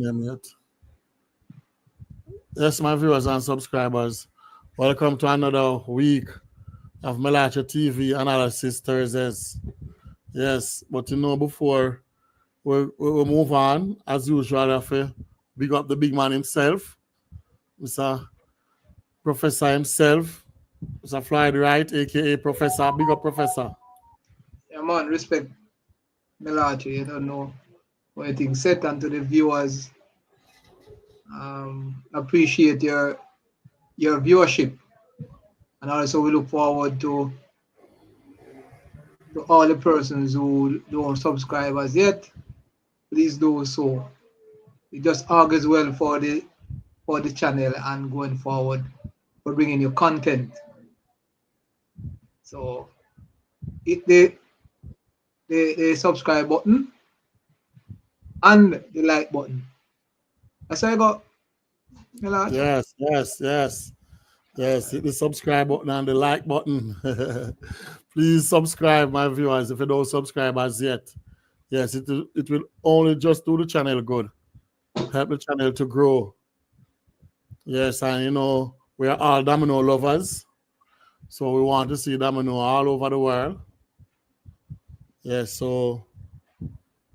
them yet. Yes, my viewers and subscribers, welcome to another week of Mellache TV Analysis Thursdays. Yes, but before we move on, as usual, I have to big up the big man himself, Mr. Professor himself, Mr. Floyd Wright, aka Professor. Big up, Professor. Yeah, man, respect Mellache. You don't know what you think. Set and to the viewers, appreciate your viewership, and also we look forward to all the persons who don't subscribe as yet. Please do so. It just augurs well for the channel and going forward for bringing you content. So hit the subscribe button and the like button. That's how I got. Yes. Hit the subscribe button and the like button. Please subscribe, my viewers, if you don't subscribe as yet. Yes, it will only just do the channel good. Help the channel to grow. Yes, and we are all domino lovers. So we want to see domino all over the world. Yes, so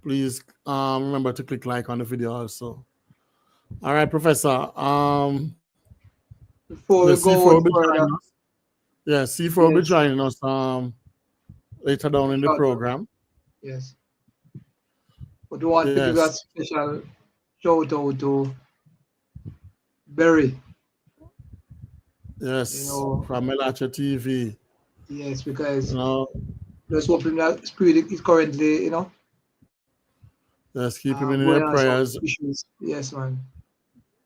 please remember to click like on the video also. All right, Professor. Before we go further, C4 will be joining us later down in the program. Yes. But we want to give a special shout out to Barry. Yes, from Mellache TV. Yes, because just hoping that Spirit is currently, Yes, keep him in your prayers. Yes, man.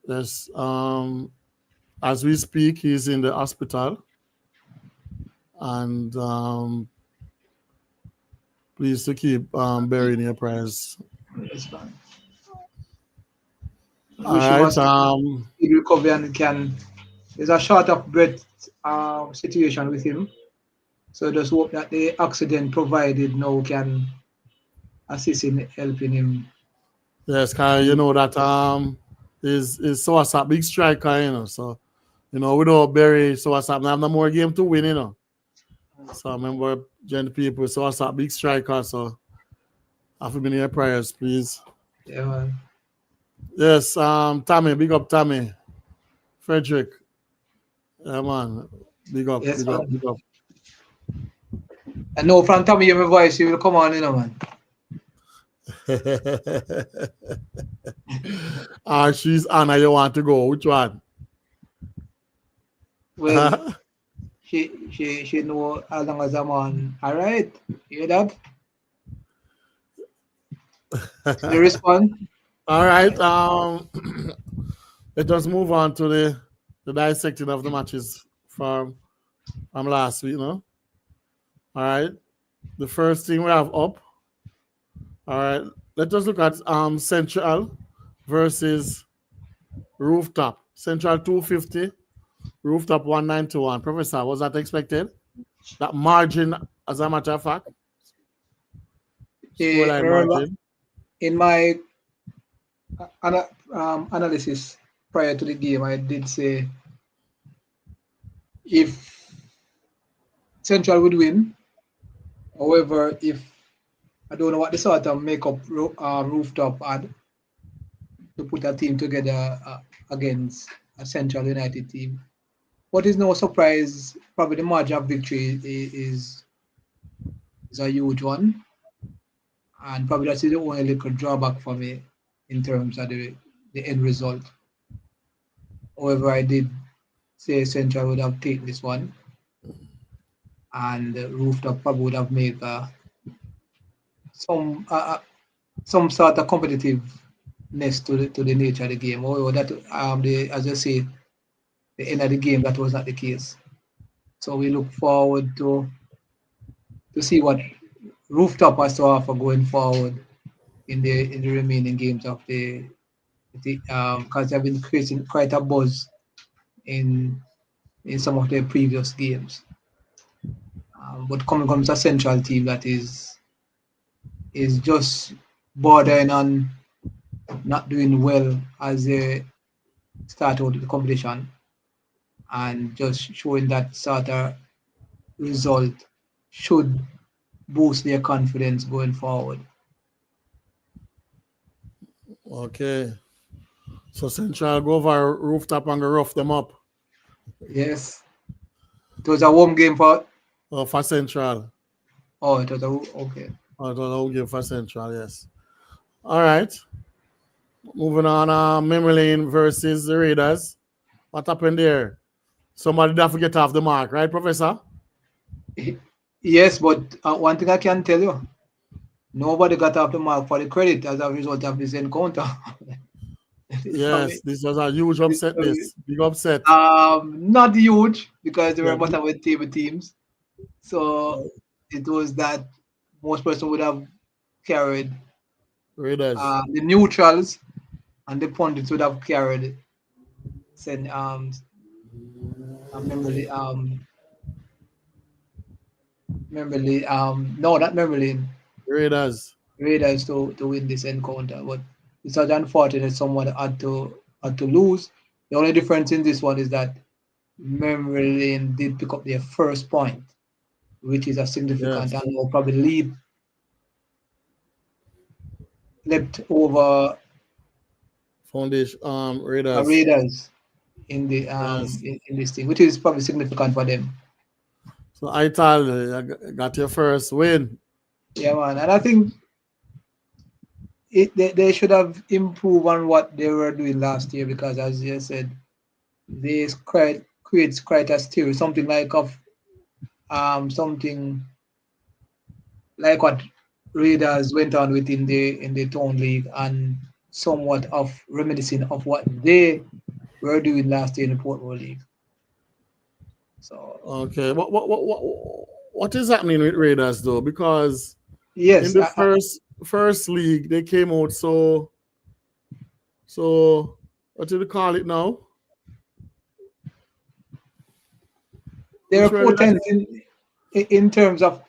Yes, as we speak, he's in the hospital. And please to keep Barry in your prayers. Yes, man. All right. Recovery and there's a short of breath situation with him. So just hope that the accident provided now can assist in helping him. Yes, because you know that is Soasap big striker, so without Barry, Soasap have no more game to win, So I remember joining people, Soasap big striker, so have to be in your prayers, please. Yeah, man. Yes, Tammy, big up Tammy. Frederick. Yeah, man. Big up, yes, big up. I know from Tommy, your voice, you will come on, man. She's Anna, you want to go? Which one? Well, she know as long as I'm on. All right, you hear that? You respond. All right. Let us move on to the dissecting of the matches from last week, All right. The first thing we have up. All right. Let us look at Central versus Rooftop. Central 250, Rooftop 191. Professor, was that expected? That margin, as a matter of fact? Margin. In my analysis prior to the game, I did say if Central would win, however, if I don't know what the sort of makeup Rooftop had to put a team together against a Central United team. What is no surprise, probably the margin of victory is a huge one. And probably that's the only little drawback for me in terms of the end result. However, I did say Central would have taken this one. And Rooftop probably would have made some sort of competitiveness to the nature of the game. However, that as I say, the end of the game, that was not the case. So we look forward to see what Rooftop has to offer going forward in the remaining games of because they've been creating quite a buzz in some of their previous games. But coming from a Central team that is just bordering on not doing well as they start out the competition, and just showing that sort of result should boost their confidence going forward. Okay. So Central go over rooftop and go rough them up. Yes, it was a home game for. For Central. Oh, it was a okay. I don't know game for Central, yes. All right. Moving on, Memory Lane versus the Raiders. What happened there? Somebody did forget off the mark, right, Professor? Yes, but one thing I can tell you, nobody got off the mark for the credit as a result of this encounter. Yes, this was a huge upset. This big upset. Not huge because they were Yeah, bottom of the table teams. So it was that most person would have carried Raiders. the neutrals and the pundits would have carried send memory memory no, not memory Raiders. Raiders to win this encounter. But it's such unfortunate someone had to lose. The only difference in this one is that Memory Lane did pick up their first point, which is a significant Yes. and will probably leapt over Foundation. Raiders. Raiders in the Yes. in this thing, which is probably significant for them. So I tell you, you got your first win. Yeah, man. And I think they should have improved on what they were doing last year because, as you said, they creates quite a steer, something like of something like what Raiders went on with in the town league and somewhat of reminiscing of what they were doing last year in the Portmore League. So Okay. What is happening with Raiders though? Because in yes, the first league they came out so what do they call it now? they're Which word did I potent say? in terms of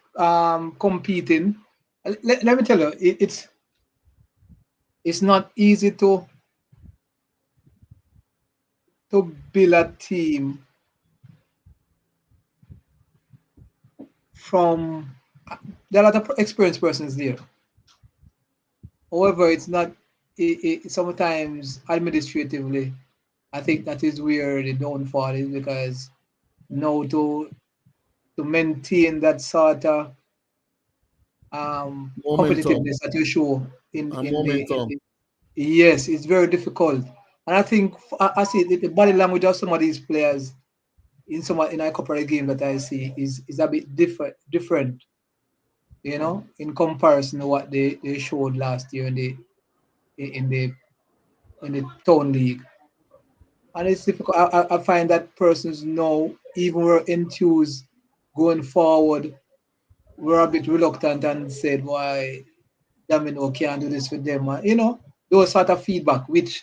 competing. Let me tell you, it's not easy to build a team from. There are a lot of experienced persons there. However, it's not. Sometimes administratively, I think that is where the downfall is because now to maintain that sort of Momentum. competitiveness that you show in Momentum. the yes, it's very difficult. And I think I see the body language of some of these players in a couple of games that I see is a bit different, in comparison to what they showed last year in the in the town league. And it's difficult. I find that persons now, even were enthused going forward, were a bit reluctant and said, why Domino can't do this with them. Those sort of feedback, which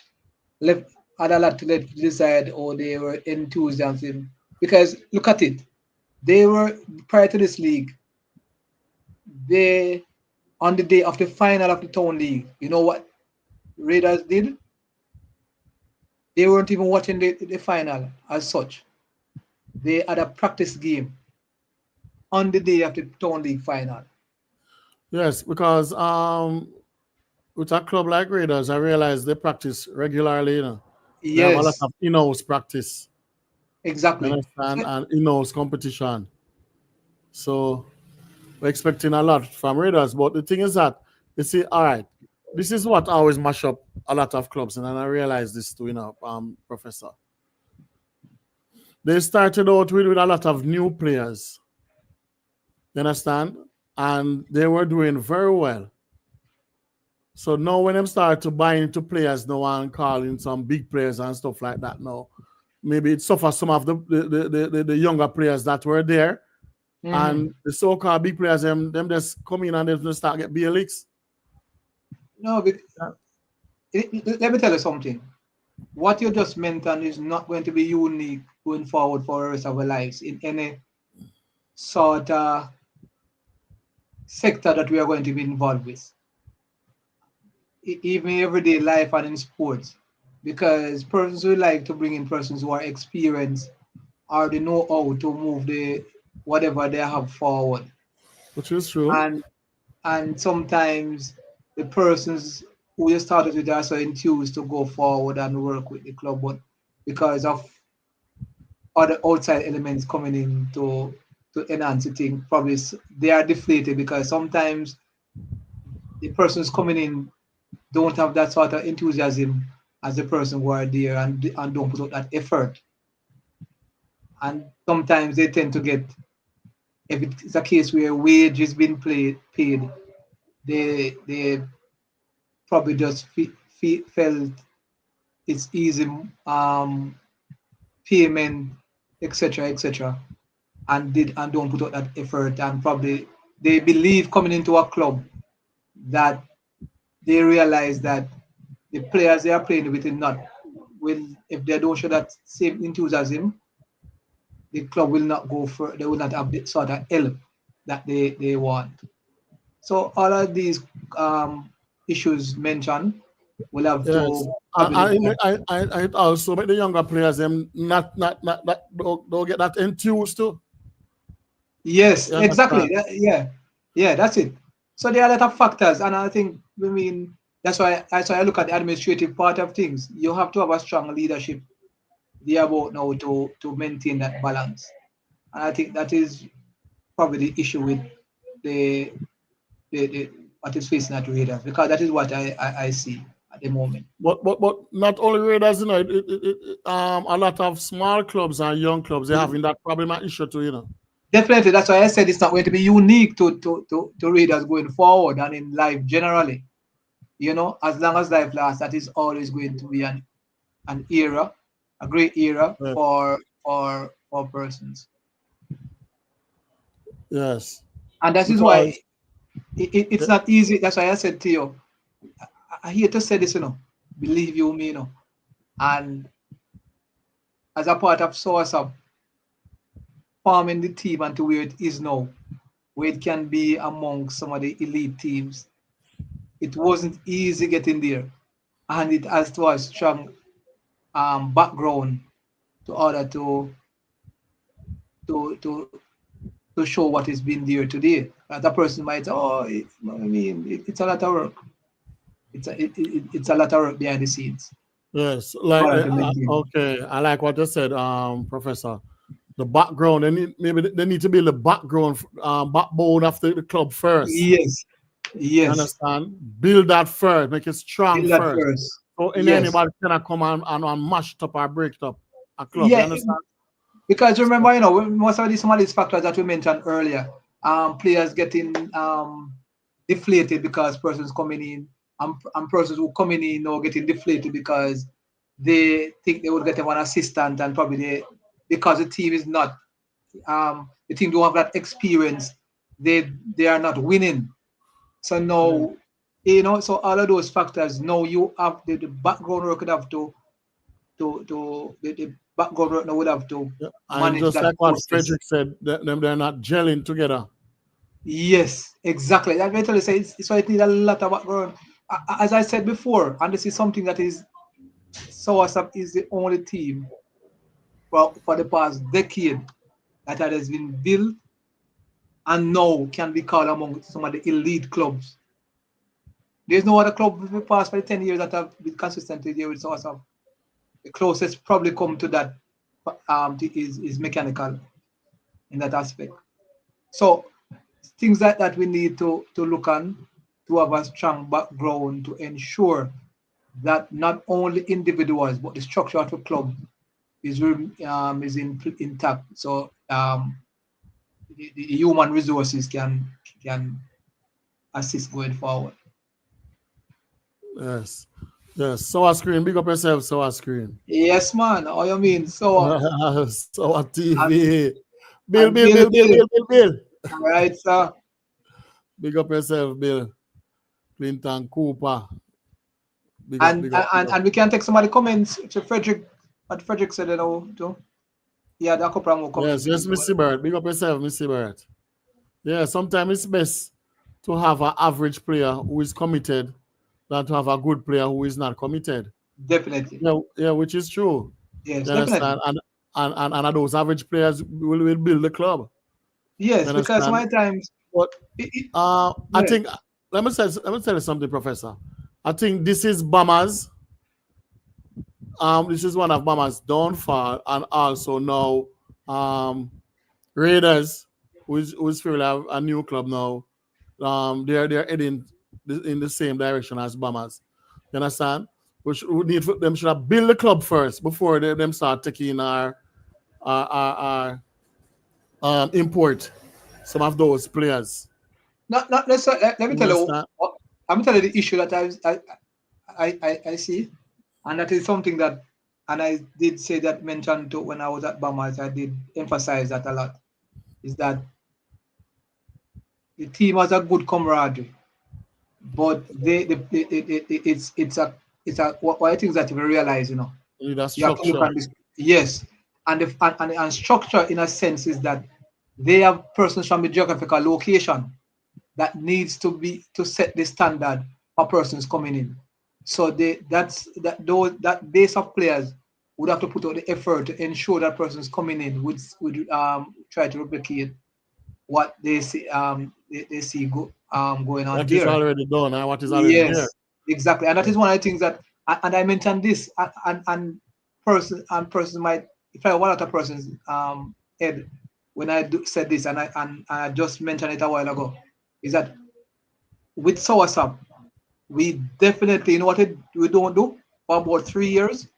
left had a lot to let decide how they were enthusiasm. Because look at it, they were prior to this league, they on the day of the final of the town league, you know what Raiders did? They weren't even watching the final as such. They had a practice game on the day of the town league final. Yes, because with a club like Raiders, I realize they practice regularly, They have a lot Yes, of in-house practice, you exactly. understand, So, and in-house competition. So we're expecting a lot from Raiders. But the thing is that, you see, all right, this is what always mash up a lot of clubs, and I realize this too, Professor. They started out with a lot of new players, you understand? And they were doing very well. So now when them start to buy into players now and calling some big players and stuff like that now, maybe it suffers some of the younger players that were there mhm. and the so-called big players them just come in and they just start get beer leaks. No, let me tell you something. What you just mentioned is not going to be unique going forward for the rest of our lives in any sort of sector that we are going to be involved with. even everyday life and in sports, because persons who like to bring in persons who are experienced or they know how to move the whatever they have forward, which is true. and sometimes the persons who you started with are so enthused to go forward and work with the club, but because of other outside elements coming in to enhance the thing, probably they are deflated because sometimes the persons coming in don't have that sort of enthusiasm as the person who are there and don't put out that effort. And sometimes they tend to get, if it's a case where wage is being paid, they probably just felt it's easy payment, etc., and don't put out that effort, and probably they believe coming into a club that they realize that the players they are playing with not will, if they don't show that same enthusiasm, the club will not go for, they will not have the sort of help that they want. So all of these issues mentioned will have Yes. to probably look at. I also make the younger players them not don't get that enthused too. Yes, You exactly. understand? Yeah, that's it. So there are a lot of factors, and I think, I mean, that's why I look at the administrative part of things. You have to have a strong leadership there about now to maintain that balance, and I think that is probably the issue with the the what is facing at Raiders, because that is what I see at the moment. But not only Raiders, you know, a lot of small clubs and young clubs they're having that problem and issue too, you know. Definitely, that's why I said it's not going to be unique to Raiders going forward and in life generally. You know, as long as life lasts, that is always going to be an era, a great era Yes. for persons. Yes. And that is why Because it's not easy. That's why I said to you, I hear to say this, believe you me, and as a part of Source Up, forming the team and to where it is now, where it can be among some of the elite teams, it wasn't easy getting there, and it has to have a strong background to order to to to show what is being there today. The person might say, "Oh, I mean, it's a lot of work. It's a lot of work behind the scenes yes, in like order to maintain." okay, I like what you said, Professor. The background, maybe they need to build the background, backbone of the club first. Yes, You yes, understand? Build that first, make it strong build that first. first. So in Yes, anybody cannot come and mash it up or break it up a club. You yeah, understand? because So, remember, most of these some of these factors that we mentioned earlier, players getting deflated because persons coming in, and persons who coming in now getting deflated because they think they would get one assistant, and probably because the team is not, the team don't have that experience, they are not winning. So yeah. now, so all of those factors, now you have the background work would have to the background work now would have to Yeah. And manage just that like what process. Frederick said, they're not gelling together. Yes, exactly. That mentally says so it needs a lot of background. As I said before, and this is something that is Southside is the only team for the past decade that has been built and now can be called among some of the elite clubs. There's no other club in the past for 10 years that have been consistently there with Southside. The closest probably come to that is mechanical in that aspect. So things that we need to look on, to have a strong background to ensure that not only individuals but the structure of the club is intact. So the human resources can assist going forward. Yes. Yes. So a screen, big up yourself, so a screen. Yes, man. How you mean? So So a and, TV. Bill, and Bill, Bill Bill, Bill, Bill, Bill, Bill, Bill. right? So Big up yourself, Bill. Clinton Cooper. Big up, and big up, big up. and we can take some of the comments to Frederick. What Frederick said, too. Yeah, there are a couple more Yes, comments yes, as well. Missy Bird. Big up yourself, Missy Bird. Yeah, sometimes it's best to have an average player who is committed than to have a good player who is not committed. Definitely. Yeah, which is true. Yes, You definitely. understand? And those average players will build the club. You Yes, because understand? my times, But I yeah. think let me tell you something, Professor. I think this is Bama's. This is one of Bama's downfall, and also now Raiders, who's fairly have a new club now. They're heading in the same direction as Bama's. You understand? We need for them should have build the club first before them start taking our import some of those players. Not necessarily. Let me You tell you. understand? Let me tell you the issue that I see, and that is something that, and I did say that mentioned to when I was at Bahamas. I did emphasize that a lot. Is that the team has a good camaraderie, but it's a what I think that you realize, You need a you have to look structure. at this. Yes, and structure in a sense is that they have persons from the geographical location that needs to be to set the standard for persons coming in. So that base of players would have to put out the effort to ensure that persons coming in would try to replicate what they see they see going on What is there. already done and what is already there. Yes, exactly, and that is one of the things that, and I mentioned this, and persons might, if I one other person's head when I said this, and I just mentioned it a while ago, is that with Soursop, we definitely, you know what we don't do for about 3 years,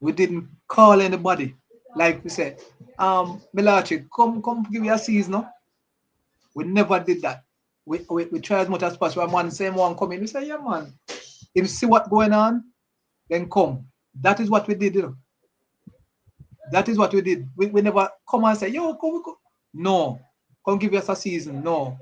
we didn't call anybody, like we said, Mellache, come give you a season, no? We never did that. We try as much as possible. Man, same one come in. We say, yeah, man. If you see what going on, then come. That is what we did. That is what we did. We never come and say, yo, come. No. Come give us a season. No.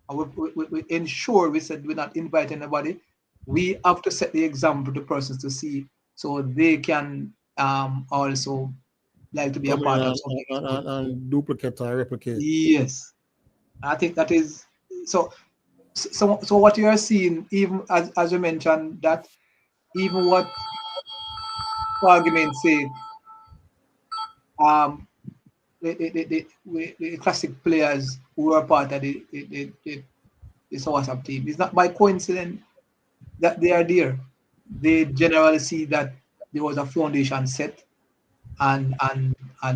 And we ensure we said we're not inviting anybody. We have to set the example to persons to see so they can also like to be a Come in part of something good. and duplicate or replicate. Yes. I think that is so. So what you are seeing, even as you mentioned, that even what, for argument's sake, um, the classic players who were part of the WhatsApp team, it's not by coincidence that they are there. They generally see that there was a foundation set, and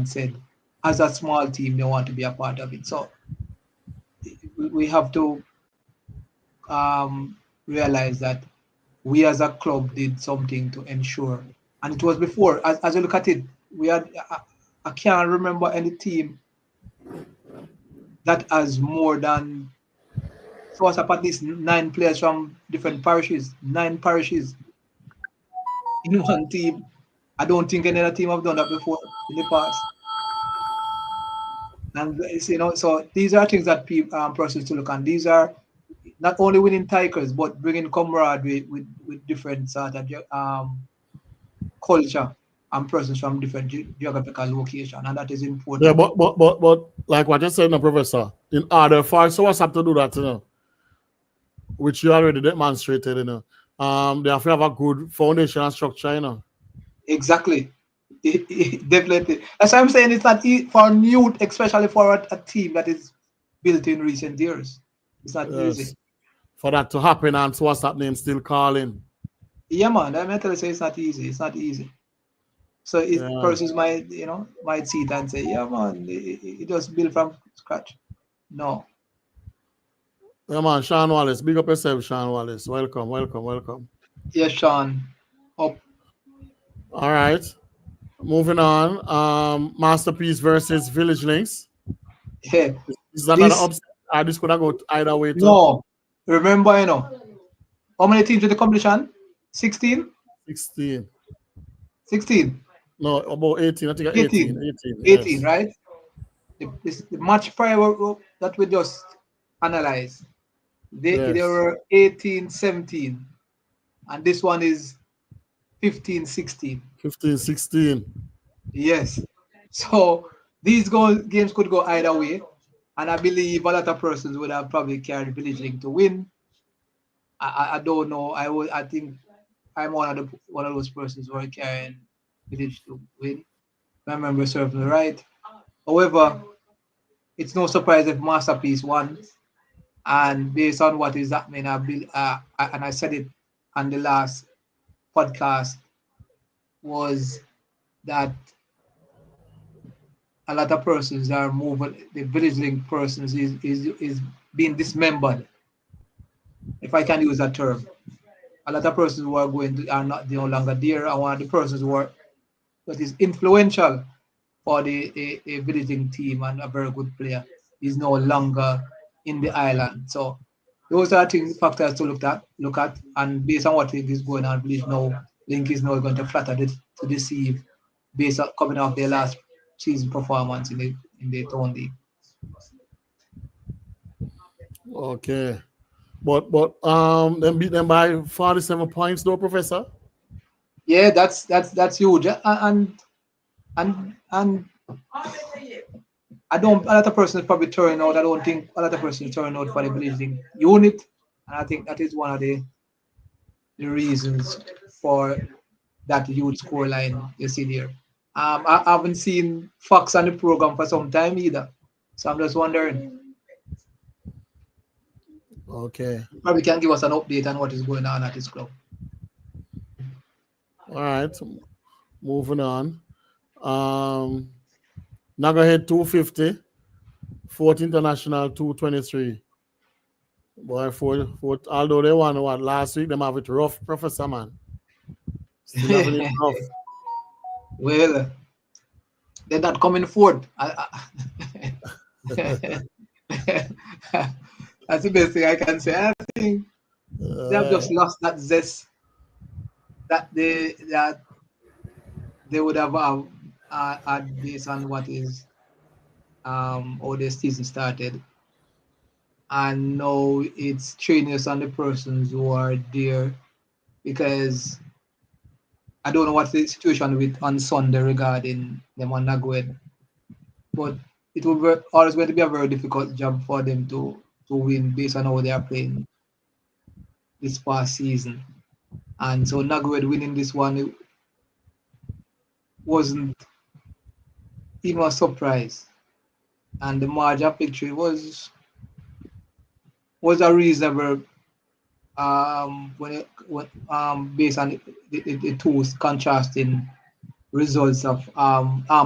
said, as a small team, they want to be a part of it. So we have to realize that we as a club did something to ensure, and it was before. As you look at it, we had, I can't remember any team that has more than, so us at least 9 players from different parishes, 9 parishes in one team. I don't think any other team have done that before in the past. And so these are things that people persons to look at. These are not only winning titles, but bringing camaraderie with different sort of culture and persons from different geographical location, and that is Yeah, important. but like what you said, no, Professor, in order for us to do that, which you already demonstrated, they have to have a good foundation and structure, Exactly. Definitely. As I'm saying, it's not for youth, especially for a team that is built in recent years. It's not easy. Yes. For that to happen and so what's that name still calling. Yeah, man. I'm tell you, say it's not easy. It's not easy. So Yeah. persons might see it and say, yeah, man, it just built from scratch. No. Yeah, man, Sean Wallace. Big up yourself, Sean Wallace. Welcome, welcome, welcome. Yes, Sean. Up. All right. Moving on. Masterpiece versus Village Links. Yeah. Is that another This, upset? This could have go either way too. no. Remember, how many teams in the competition? 16? 16. 16. No, about 18. I think 18. 18. 18. 18, Yes. right? The match prior that we just analyzed, they Yes. were 18, 17, and this one is 15, 16. 15, 16. Yes. So these games could go either way, and I believe a lot of persons would have probably carried Village Link to win, I don't know. I think I'm one of those persons who are carrying village to win. My memory serves me right. However, it's no surprise if Masterpiece won. And based on what is happening, and I said it on the last podcast, was that a lot of persons are moving, the village link persons is being dismembered, if I can use that term. A lot of persons who are going to, are not no longer there, and one of the persons who are that is influential for a villaging team and a very good player is no longer in the island. So those are things factors to look at, and based on what is going on, Village now Link is now going to flatter to deceive based on coming off their last season performance in the town league. Okay. But them beat them by 47 points though, Professor. Yeah, that's huge. And I don't, a lot of persons probably turn out. I don't think a lot of persons turn out for the Blazing unit, and I think that is one of the reasons for that huge scoreline you see there. I haven't seen Fox on the program for some time either, so I'm just wondering. Okay. Probably can give us an update on what is going on at his club. All right. Moving on. Nagahead 250. Fourth International 223. Boy, although they won what last week, them have it rough, Professor man. Still having it rough. Well, they're not coming forward. That's the best thing I can say. I think they have just lost that zest that they would have had based on what is how the season started, and now it's trainers and the persons who are there, because I don't know what the situation with on Sunday regarding them on Nagwed, but it will be always going to be a very difficult job for them to win based on how they are playing this past season. And so Nagwed winning this one, it wasn't even a surprise, and the margin of victory was a reasonable based on the two contrasting results of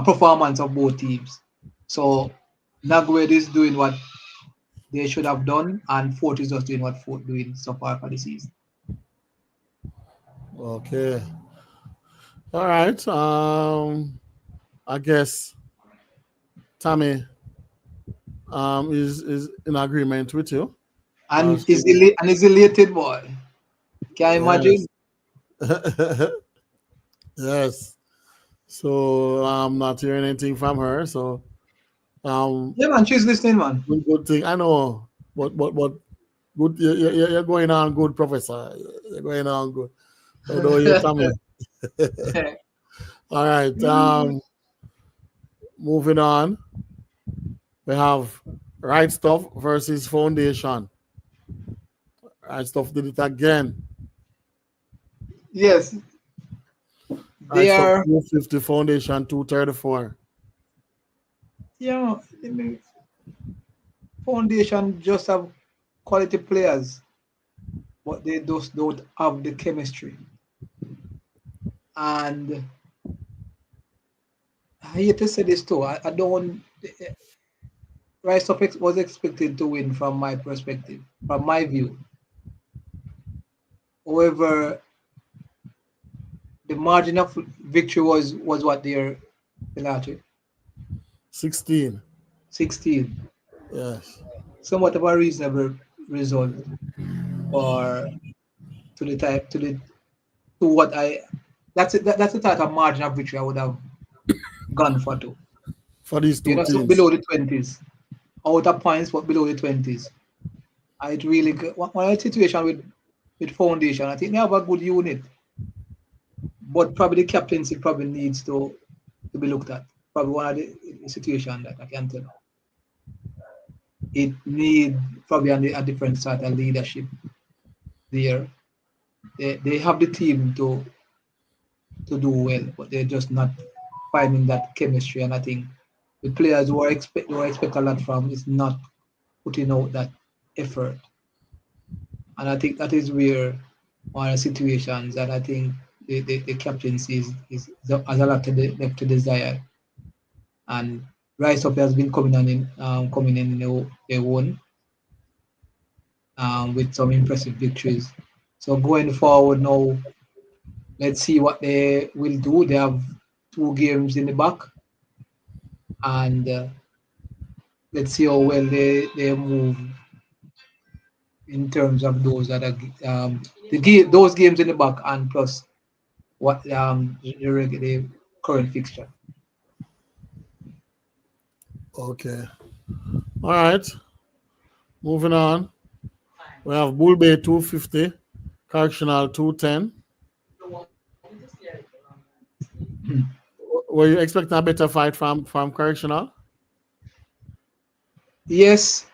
performance of both teams. So Nagwed is doing what they should have done, and Fort is just doing what Fort doing so far for the season. Okay. All right. I guess Tommy is in agreement with you. And is elated boy. Can you imagine? Yes. So I'm not hearing anything from her. So yeah, man, she's listening, man. good thing. I know, but good. You're going on good, Professor. You're going on good. Although you're Tommy. All right. Moving on. We have Right Stuff versus Foundation. Right Stuff did it again. Yes. Right Stuff 250, Foundation 234. Yeah, Foundation just have quality players, but they just don't have the chemistry. And I hate to say this too. I don't. Rice of was expected to win from my perspective, from my view. However, the margin of victory was what there, Mellache? 16. 16. Yes. Somewhat of a reasonable result for to what I that's the type of margin of victory I would have gone for too. For these two teams. So below the 20s. Out of points, but below the 20s. It really one situation with Foundation. I think they have a good unit, but probably the captaincy probably needs to be looked at. Probably one of the situations that I can tell. It needs probably a different sort of leadership there. They have the team to do well, but they're just not finding that chemistry. And I think the players who I expect a lot from is not putting out that effort. And I think that is where one of the situations that I think the captaincy has a lot left to desire. And Rise Up has been coming in their own with some impressive victories. So going forward now, let's see what they will do. They have 2 games in the back, and let's see how well they move in terms of those that are those games in the back, and plus what the current fixture. Okay. All right. Moving on. We have Bull Bay 250, Correctional 210. Were you expecting a better fight from Correctional? Yes,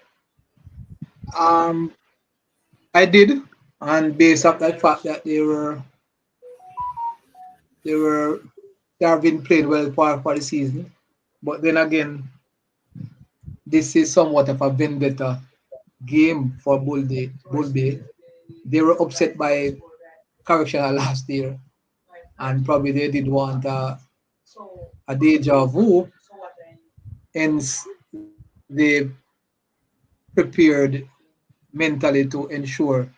um, I did, and based off that fact that they were they have been playing well for the season, but then again, this is somewhat of a vendetta game for Bull Bay. They were upset by Correctional last year, and probably they did want a deja vu, hence they prepared mentally to ensure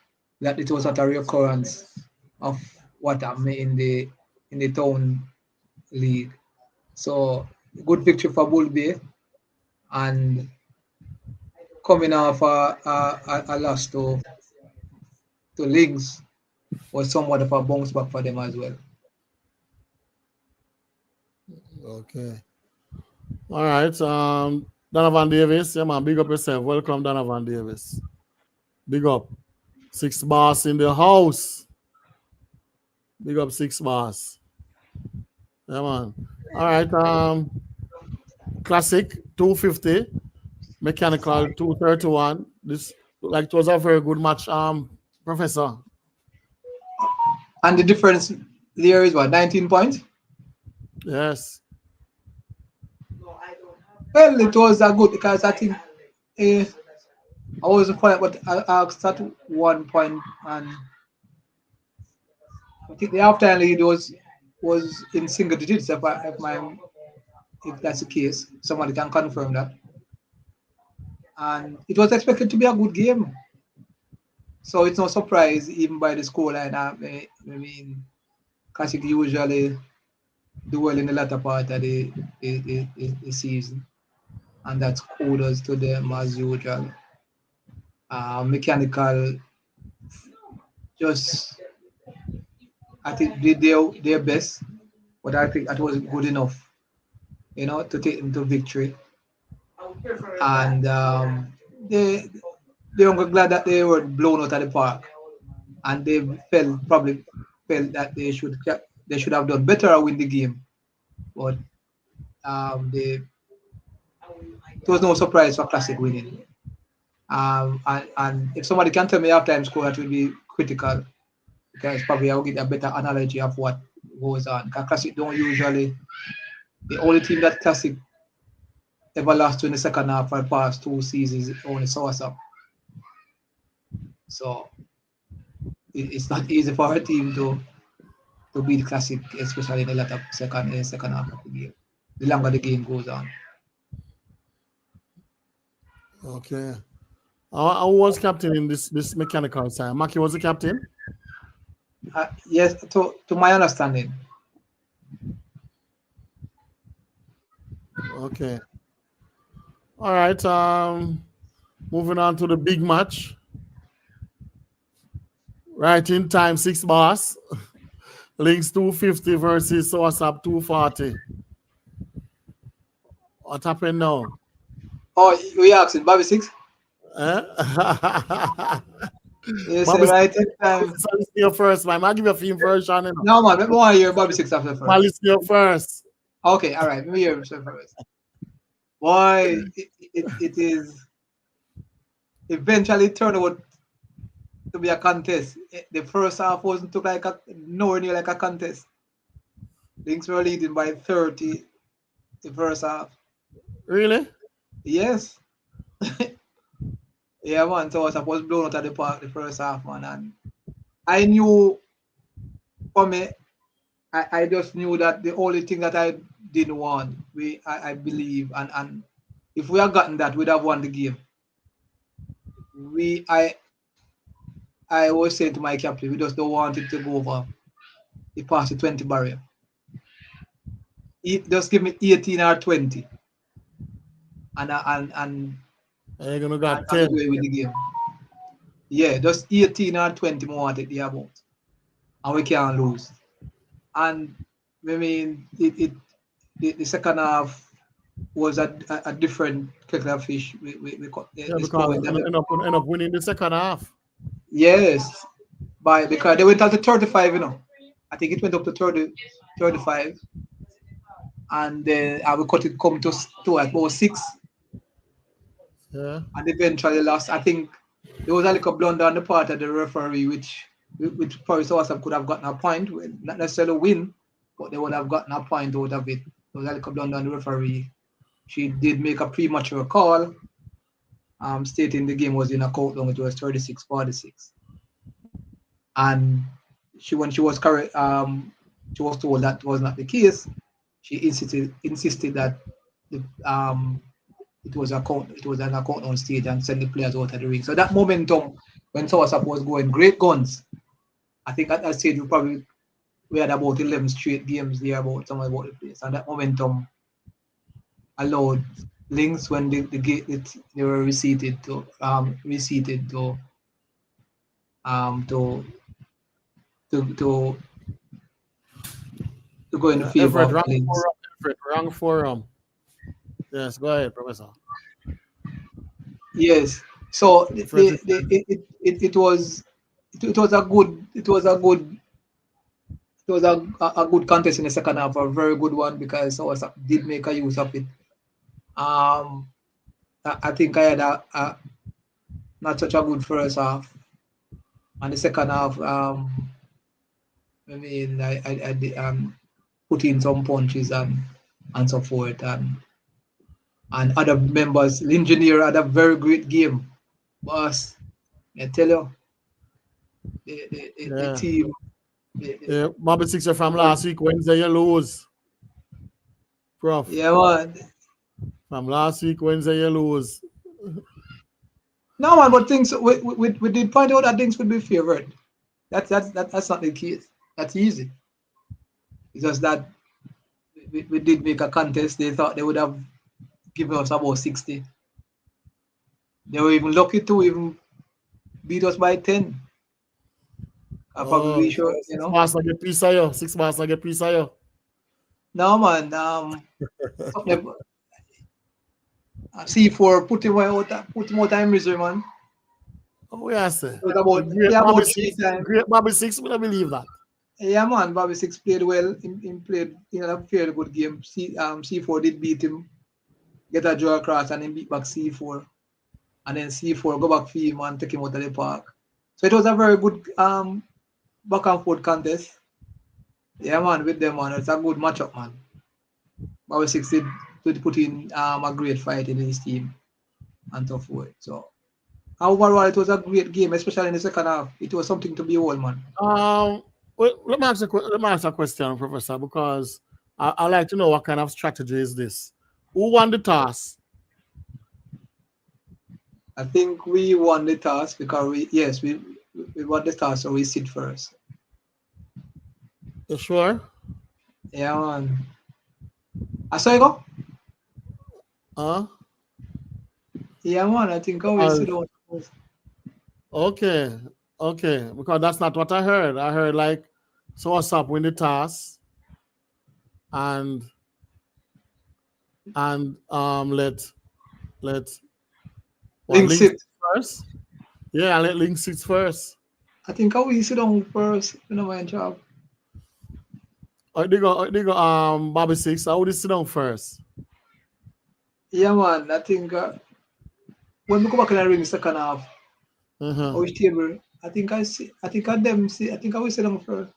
that it was not a recurrence of what happened in the town league. So good victory for Bull Bay, and coming off a loss to Links was somewhat of a bounce back for them as well. Okay. All right. Donovan Davis. Yeah, man. Big up yourself. Welcome, Donovan Davis. Big up. 6 bars in the house. Big up 6 bars. Yeah, man. All right. Classic 250. Mechanical 231. This like it was a very good match, Professor. And the difference there is what, 19 points? Yes. Well, it was a good because I think I wasn't quite, but I asked at 1 point, and I think the halftime lead was in single digits. If that's the case, somebody can confirm that. And it was expected to be a good game, so it's no surprise even by the scoreline. I mean, Classic usually do well in the latter part of the season, and that's kudos to them as usual. Mechanical just, I think, did their best, but I think that was good enough, to take them to victory. And they were glad that they were blown out of the park, and they probably felt that they should have done better or win the game. But it was no surprise for Classic winning. And if somebody can tell me halftime score, that will be critical, because probably I'll get a better analogy of what goes on. Because Classic don't usually, the only team that Classic ever lost to in the second half for the past 2 seasons is only Southside. So it's not easy for our team to beat Classic, especially in the latter second half of the game. The longer the game goes on. Okay. I was captain in this mechanical side. Maki was the captain. Yes, to my understanding. Okay. All right. Moving on to the big match. Right in time, 6 bars. Links 250 versus Sourceup 240. What happened now? Oh, we asking Bobby Six? Eh? Yes, Bobby, right in time. listen you first, man. I'll give you a film first, Sean. No, man, let me want to hear Bobby Six after I'll first. listen you first. Okay, all right, let me hear him first. Boy, it is eventually turned out to be a contest. The first half wasn't took like nowhere near like a contest. Links were leading by 30 the first half. Really? Yes. Yeah, man. So I was supposed blown out of the park the first half, man. And I knew for me, I just knew that the only thing that I didn't want, I believe, and if we had gotten that, we'd have won the game. I was saying to my captain, we just don't want it to go over the past the 20 barrier. Just give me 18 or 20. And you're gonna got I'm 10. going with the game. Yeah, just 18 or 20 more at the about. And we can't lose. And I mean the second half was a different kettle of fish. Because end up winning the second half. Yes. Because they went up to 35, I think it went up to 30, 35. And then we cut it come to about 6. Yeah. And eventually lost. I think there was a little blunder on the part of the referee, which probably Southampton could have gotten a point, not necessarily win, but they would have gotten a point out of it. There was a little blunder on the referee. She did make a premature call, stating the game was in a countdown. It was 36-46, and when she was correct, she was told that was not the case. She insisted that it was an countdown stage and send the players out of the ring. So that momentum when Southampton was going great guns, I think at that stage we had about 11 straight games there about somewhere about the place, and that momentum allowed Links when they were reseated to go in the favor of Links. Wrong forum. Yes, go ahead, Professor. Yes. So it was a good contest in the second half, a very good one, because I did make a use of it. I think I had a not such a good first half, and the second half, I mean, I did put in some punches and so forth, and other members. The engineer had a very great game, boss. I tell you, the team. Bobby Sixer from last week, Wednesday, you lose. Prof. Yeah, man. From last week, Wednesday, you lose. No, man, but things we did point out that things would be favored. That's not the case. That's easy. It's just that we did make a contest. They thought they would have given us about 60. They were even lucky to even beat us by 10. I probably sure, 6 bars like a piece of you. 6 bars like a piece of you. No, man. C4 put him out in misery, man. Oh, yes, sir. Great Bobby Six, we don't believe that. Yeah, man. Bobby Six played well. He played a fairly good game. C4 did beat him, get a draw across, and then beat back C4. And then C4 go back for him and take him out of the park. So it was a very good back and forth contest. Yeah, man, with them, man. It's a good matchup, man. Bobby Six did put in a great fight in his team and so forth. So overall, it was a great game, especially in the second half. It was something to behold, man. Well, let me ask a question, Professor, because I like to know what kind of strategy is this. Who won the toss? I think we won the toss because we won the toss, so we sit first. You sure? Yeah, man. I saw you go. Yeah, man. I think we sit down first. Okay, because that's not what I heard. I heard like so what's up win the toss and let Link sit first. Yeah, let Link sit first. I think we sit down first. You know my job. They go Bobby Six. I would sit down first. Yeah, man. I think when we go back in the ring second half, our table, I think I see. I think I them see. I think I will see them first.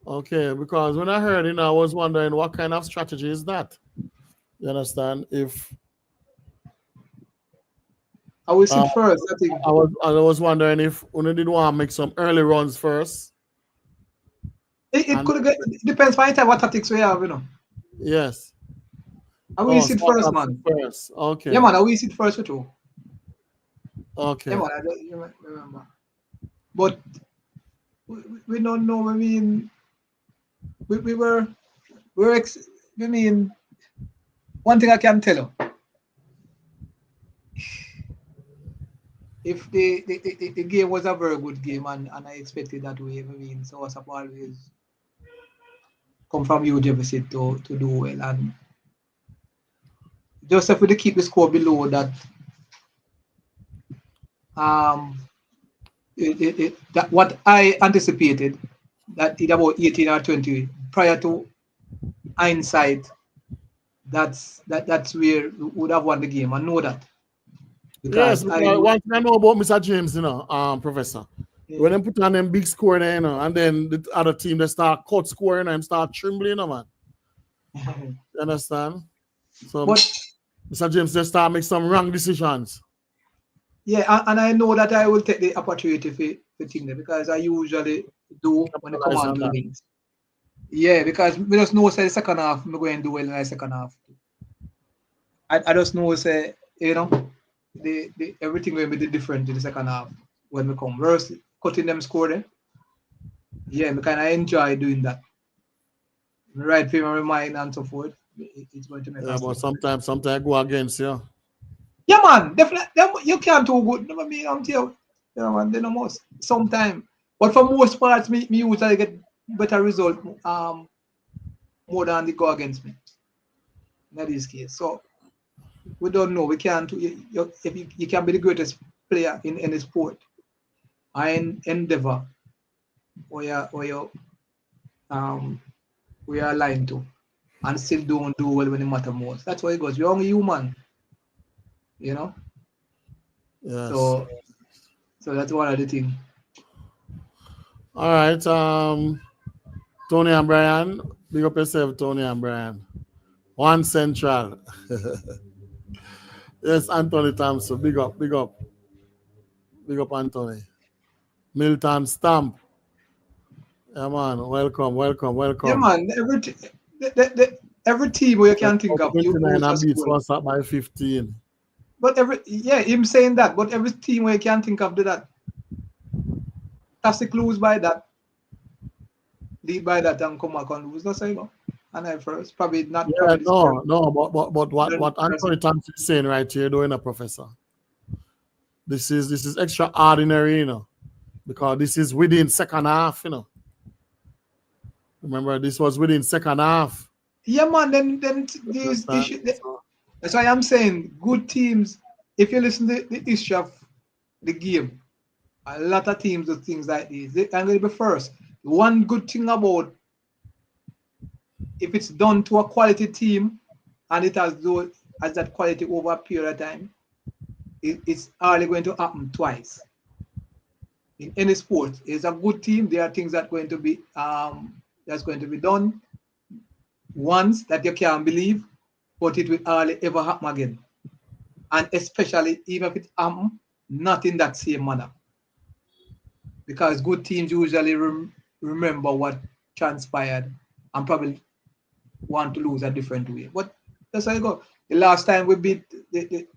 Okay, because when I heard it, I was wondering what kind of strategy is that? You understand? If I will sit first. I think. I was wondering if we did want to make some early runs first. It could get. It depends by the type of tactics we have, you know. Yes. I will sit first, man. First. Okay. Yeah, man. I will sit first with you. Okay. Yeah, man. I don't remember. But we don't know. I mean, we were. I mean, one thing I can tell you. If the game was a very good game and I expected that way, I mean, so I always come from huge deficit to do well. And just if we keep the score below that, that what I anticipated, that it about 18 or 20 prior to hindsight, that's where we would have won the game. I know that. Because one thing I know about Mr. James, you know, Professor. Yeah. When they put on them big score there, you know, and then the other team they start cut scoring and start trembling, you know, man. You understand? So but, Mr. James they start make some wrong decisions. Yeah, and I know that I will take the opportunity for thing there because I usually do when I come on to the links. Yeah, because we just know say the second half I'm going to do well in the second half. I just know say, you know, the everything will be different in the second half when we come. First, cutting them score there. Yeah, I kind of enjoy doing that. Right frame of mind and so forth. It's going to make but sometimes go against you. Yeah, man, definitely. You can't do good. Never be until you know, man. They know most sometimes. But for most parts, me usually get better result more than they go against me. In this case, so we don't know. We can't. If you can be the greatest player in any sport, I endeavor, or you we are aligned to, and still don't do well when it matters most. That's why it goes. We're only human, you know. Yes. So that's one of the things. All right, Tony and Brian, big up yourself, Tony and Brian. One Central. Yes, Anthony Thompson, big up, Anthony. Milton Stamp. Yeah, man, welcome. Yeah, man, every team where you can think of, 29 and beats was up by 15. But him saying that, but every team where you can think of do that. Classic lose by that. Lead by that and come back and lose. That's how and I first probably not. Yeah, but what Anthony Thompson is saying right here, doing a professor. This is extraordinary, you know, because this is within second half, you know. Remember, this was within second half. Yeah, man. Then these issues. That's why I'm saying good teams. If you listen to the history of the game, a lot of teams do things like this. They can be first. One good thing about if it's done to a quality team and it has that quality over a period of time, it's hardly going to happen twice. In any sport, it's a good team. There are things that going to be that's going to be done once that you can't believe, but it will hardly ever happen again. And especially even if it happens, not in that same manner. Because good teams usually remember what transpired and probably want to lose a different way. But that's how you go. The last time we beat with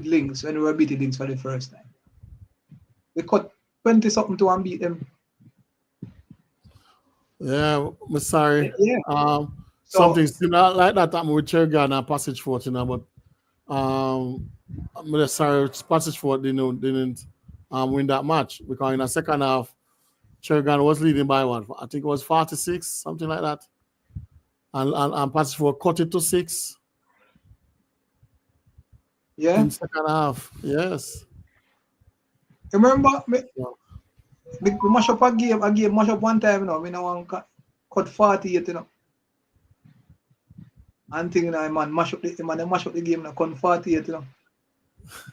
Lynx, when we were beating Lynx for the first time, we cut 20-something to and beat them. Yeah, I'm sorry. Yeah. Something similar like that happened with Chergan and Passage Fort, you know, but I'm sorry, Passage Fort didn't win that match because in the second half, Chergan was leading by one. I think it was 46, something like that. And Passage Fort cut it to 6. Yeah. In second half, yes. Remember, we mash up a game mash up one time, you know, we now cut 48, you know. And thing, you know, man, mash up the game, now cut 48, you know.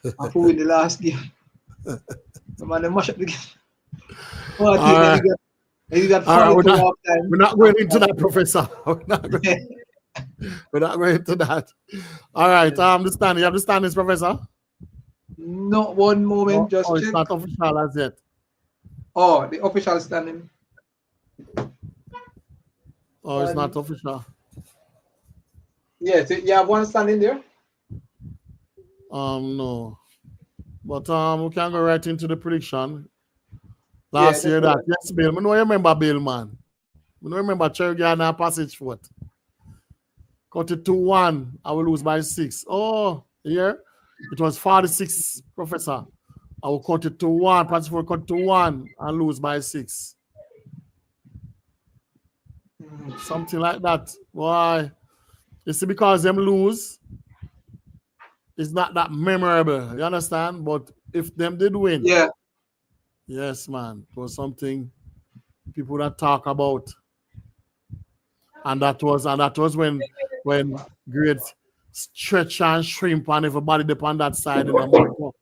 and who win the last game. The man, they mash up the game. All right. He got All right, time. We're not going into that, Professor. We're not going into that. All right, I understand. You understand this, Professor? No, one moment, just check. It's not official as yet. Oh, the official standing. Oh, it's not official. Yes, you have one standing there? No. But we can go right into the prediction. Last year that. Yes, Bill. I know you remember Bill, man. I know you remember Cherry Garden Passage Foot. Cut it 2-1. I will lose by 6. Oh, here. It was 46, Professor. I will cut it 2-1. Passage Foot cut 2-1 and lose by 6. Something like that. Why? You see, because them lose, it's not that memorable. You understand? But if them did win, yeah. Yes, man. It was something people that talk about. And that was when great stretch and shrimp and everybody up on that side, you know,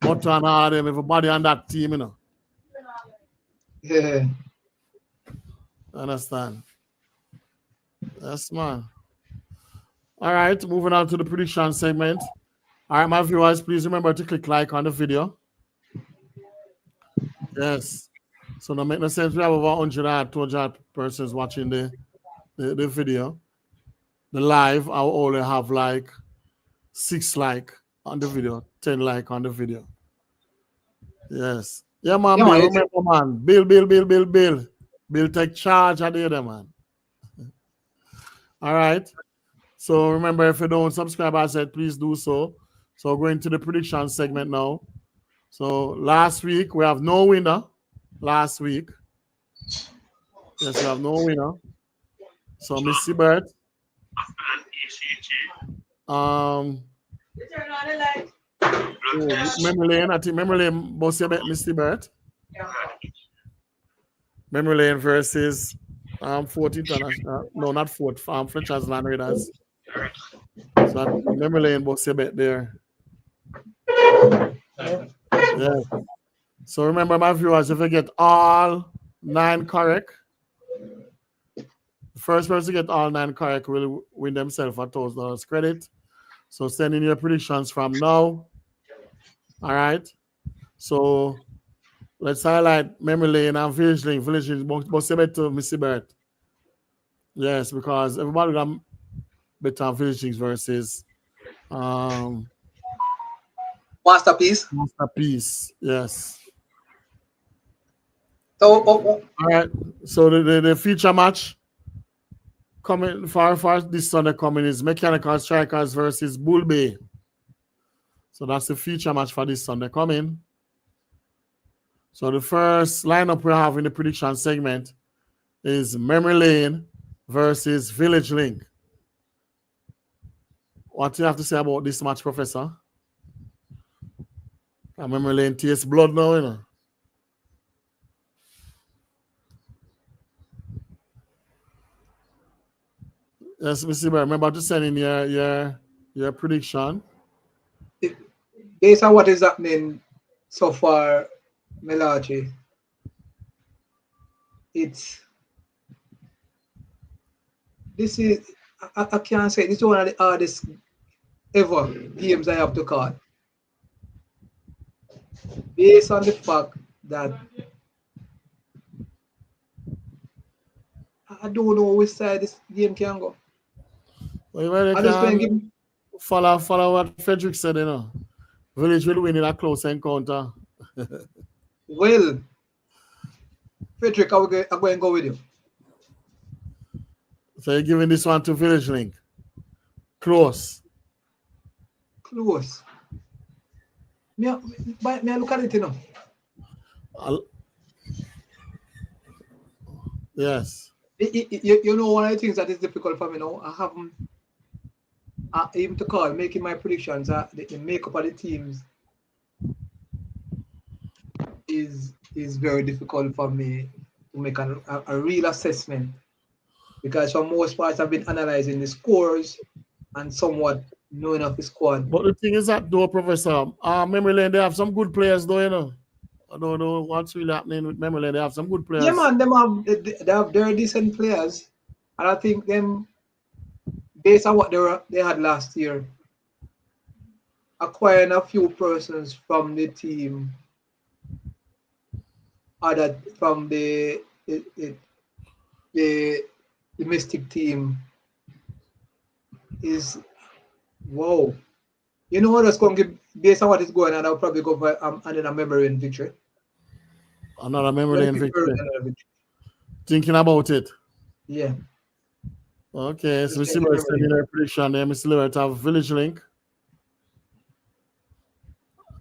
Motor and all them, everybody on that team, you know. Yeah. Understand? Yes, man. All right, moving on to the prediction segment. All right, my viewers, please remember to click like on the video. Yes. So that make no sense. We have over 100 and 200 persons watching the video. The live, I will only have like 6 like on the video, 10 like on the video. Yes. Yeah, man, Yeah, Bill. man. Remember, man. Bill. Bill, take charge of the other, man. All right. So remember, if you don't subscribe, I said, please do so. So going to the prediction segment now. So last week, we have no winner. Last week. Yes, we have no winner. So Missy Bert. Memory Lane, I think Memory Lane boss bet Missy Bert. Memory Lane versus 4th International. No, not 4th. Franchise Land Raiders. So Memory Lane boss bet there. Yeah. So remember, my viewers, if you get all 9 correct, the first person to get all 9 correct will win themselves $1,000 credit. So send in your predictions from now. All right. So let's highlight Memory Lane and Village Link. Village Link, both bet to Missy Bert. Yes, because everybody got bet on Village Link versus Masterpiece. Yes. So, all right. So the feature match coming for this Sunday coming is Mechanical Strikers versus Bull Bay. So that's the feature match for this Sunday coming. So the first lineup we have in the prediction segment is Memory Lane versus Village Link. What do you have to say about this match, Professor? Memory Lane tastes blood now, you know. Yes, Mr. Bear, remember to send in your prediction. Based on what is happening so far, Mellache, I can't say, this is one of the hardest ever games I have to call. Based on the fact that I don't know which side this game can go. Well, I just can follow what Frederick said, you know. Village will win in a close encounter. Well, Frederick, I'm going to go with you. So you're giving this one to Village Link. Close. May I look at it, you know? Yes. You know, one of the things that is difficult for me now, I haven't even to call making my predictions. The makeup of the teams is very difficult for me to make a real assessment, because for most parts I've been analyzing the scores and somewhat knowing of his squad. But the thing is that though, Professor, Memory Lane, they have some good players though, you know. I don't know what's really happening with Memory Lane. They have some good players. Yeah, man, they have very decent players, and I think them based on what they had last year, acquiring a few persons from the team, other from the domestic team is wow. You know what? That's going to give, based on what is going on, I'll probably go for another Memory Lane victory. Another Memory Lane victory. Another victory. Thinking about it. Yeah. Okay, so Mr. Lewis sending a prediction there. Mr. Lewis have Village Link.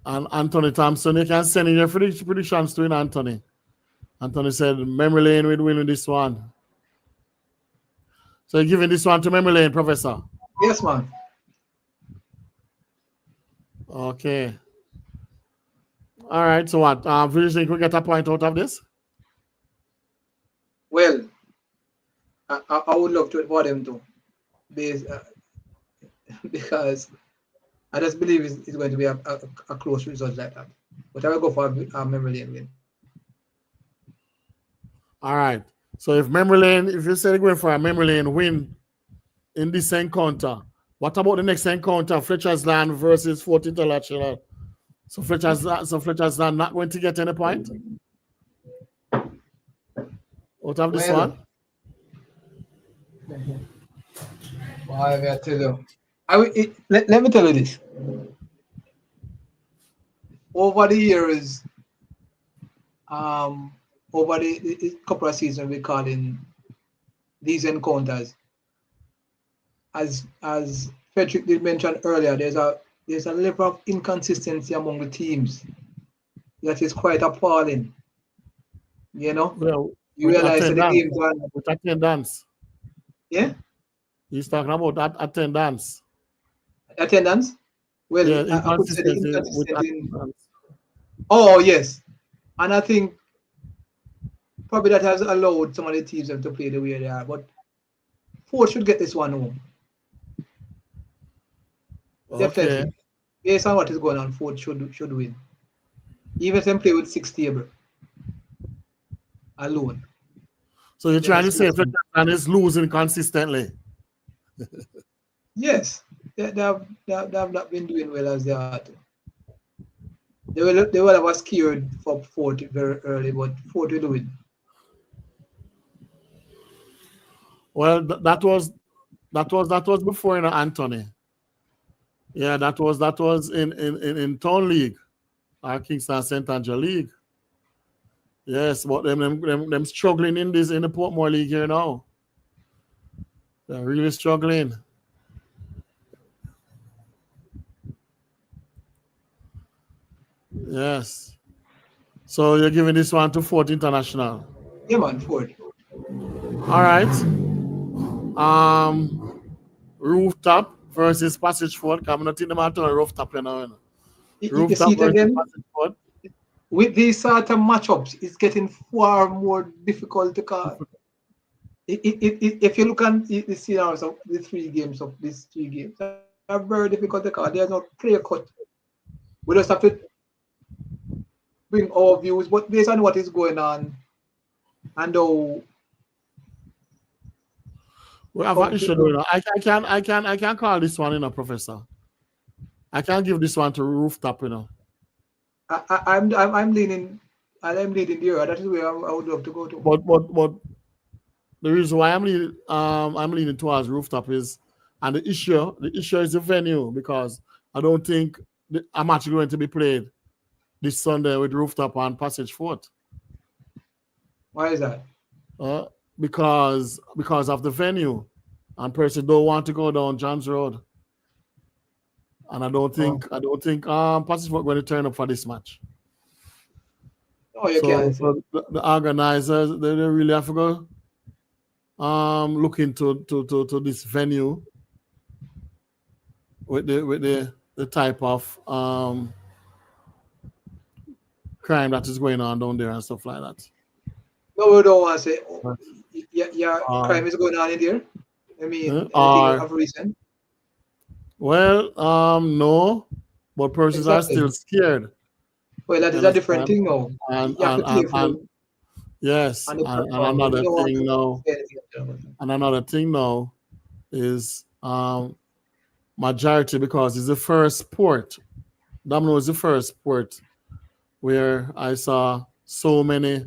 And Anthony Thompson, you can send in your predictions to Anthony. Anthony said Memory Lane will win with this one. So you're giving this one to Memory Lane, Professor? Yes, man. Okay. All right, so what? Village Link will get a point out of this? Well, I would love to for them to, because I just believe it's going to be a close result like that. But I will go for a Memory Lane win. All right. So if Memory Lane, if you say they're going for a Memory Lane win in this encounter, what about the next encounter, Fletcher's Land versus Fort International? So Fletcher's Land not going to get any point out of this one? I tell you. Let me tell you this. Over the years, over the couple of seasons, we call in these encounters. As Frederick did mention earlier, there's a level of inconsistency among the teams that is quite appalling. You know, well, you realize that the games are with attendance. Yeah. He's talking about that attendance. Attendance? Well, yeah, I could say the inconsistency. Oh, yes. And I think probably that has allowed some of the teams to play the way they are. But Ford should get this one home. Okay. Definitely. Based on what is going on, Ford should win. Even if they play with 6 table alone. So you're trying to say Fletcher is losing consistently? Yes. They have not been doing well as they are. They will have scared for 40 very early, but 40 will win. Well, that was before Anthony. Yeah, that was in Town League, Kingston St. Andrew League. Yes, but them struggling in the Portmore League here now. They're really struggling. Yes. So you're giving this one to Fort International? Yeah, man, Fort. All right. Rooftop versus Passage Fort. I'm not in the matter of rooftop, you know. Rooftop versus again, Passage Fort. With these sort of matchups, it's getting far more difficult to call. If you look at the scenarios of these three games, are very difficult to call. There's no clear cut. We just have to bring our views, but based on what is going on, and we have an issue, you know. I can call this one, you know, Professor. I can't give this one to Rooftop, you know. I'm leaning there. That is where I would love to go to. But the reason why I'm leaning towards Rooftop is, and the issue is the venue, because I don't think a match is going to be played this Sunday with Rooftop and Passage Fort. Why is that? Because of the venue, and person don't want to go down John's Road, and I don't think Passage Fort going to turn up for this match. Oh, you can't. So the organizers, they really have to go look into to this venue with the type of crime that is going on down there and stuff like that. No, we don't want to say, crime is going on in there. I mean, anything of reason. Well, no, but persons are Exactly. still scared. Well, that You is a different understand? thing now. And You have to and and, careful and yes, on the and platform. We another don't want thing to now, say anything about it. and another thing now is majority, because it's the first sport. Domino is the first sport where I saw so many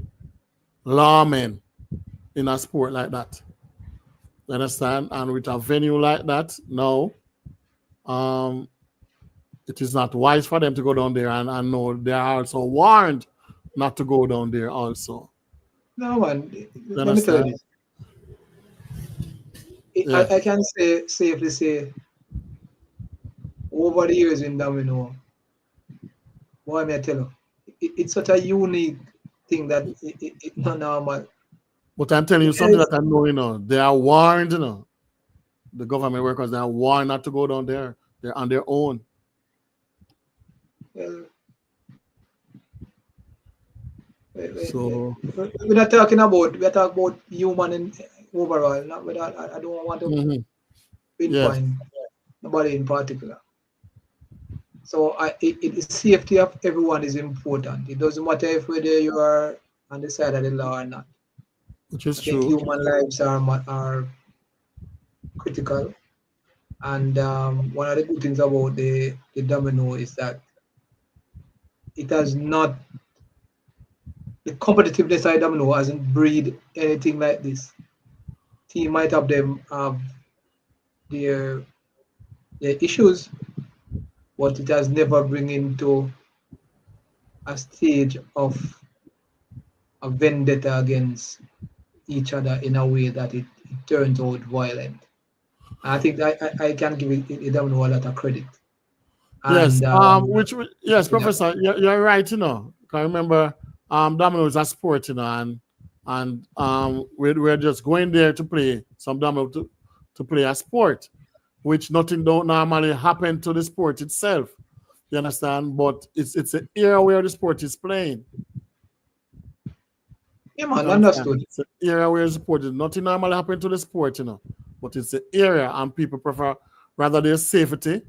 lawmen in a sport like that. You understand? And with a venue like that, no, um, it is not wise for them to go down there, and no, they are also warned not to go down there also. No, man. You Let me tell you understand? this. Yeah. I can say safely say over the years in Domino, boy, may I tell you, it's such a unique thing that it's not normal. But I'm telling you something Yes. that I know, they are warned, the government workers, they are warned not to go down there. They're on their own. Well, So, we're not talking about, we're talking about human in overall. Not, I don't want to mhm, yes, pinpoint nobody in particular. So the safety of everyone is important. It doesn't matter if whether you are on the side of the law or not. which is I think true. human lives are critical. And one of the good things about the domino is that it has not, the competitiveness of domino hasn't breed anything like this. Team might have them have their their issues, but it has never bring into a stage of a vendetta against each other in a way that it turns out violent. And I think I can give it domino a lot of credit. Yes. And Yes, yeah, Professor, you're right. Can remember, domino is a sport, and we're just going there to play some domino to play a sport, which nothing don't normally happen to the sport itself. You understand? But it's an era where the sport is playing. yeah, You man, understand? understood. It's an area where the sport is nothing normal happen to the sport, but it's an area, and people prefer rather their safety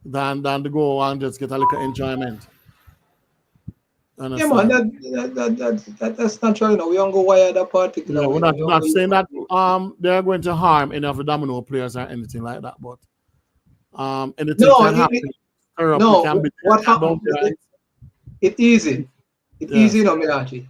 than to go and just get a little enjoyment. Yeah, man, Understand? that's natural. We don't go wire that Yeah, particular we're way. not We don't not go saying human that being. they're going to harm any of the domino players or anything like that, but anything No, can happen. Stir up, we no. can be What down happened? there. It easy. It easy, Yes, Mellache.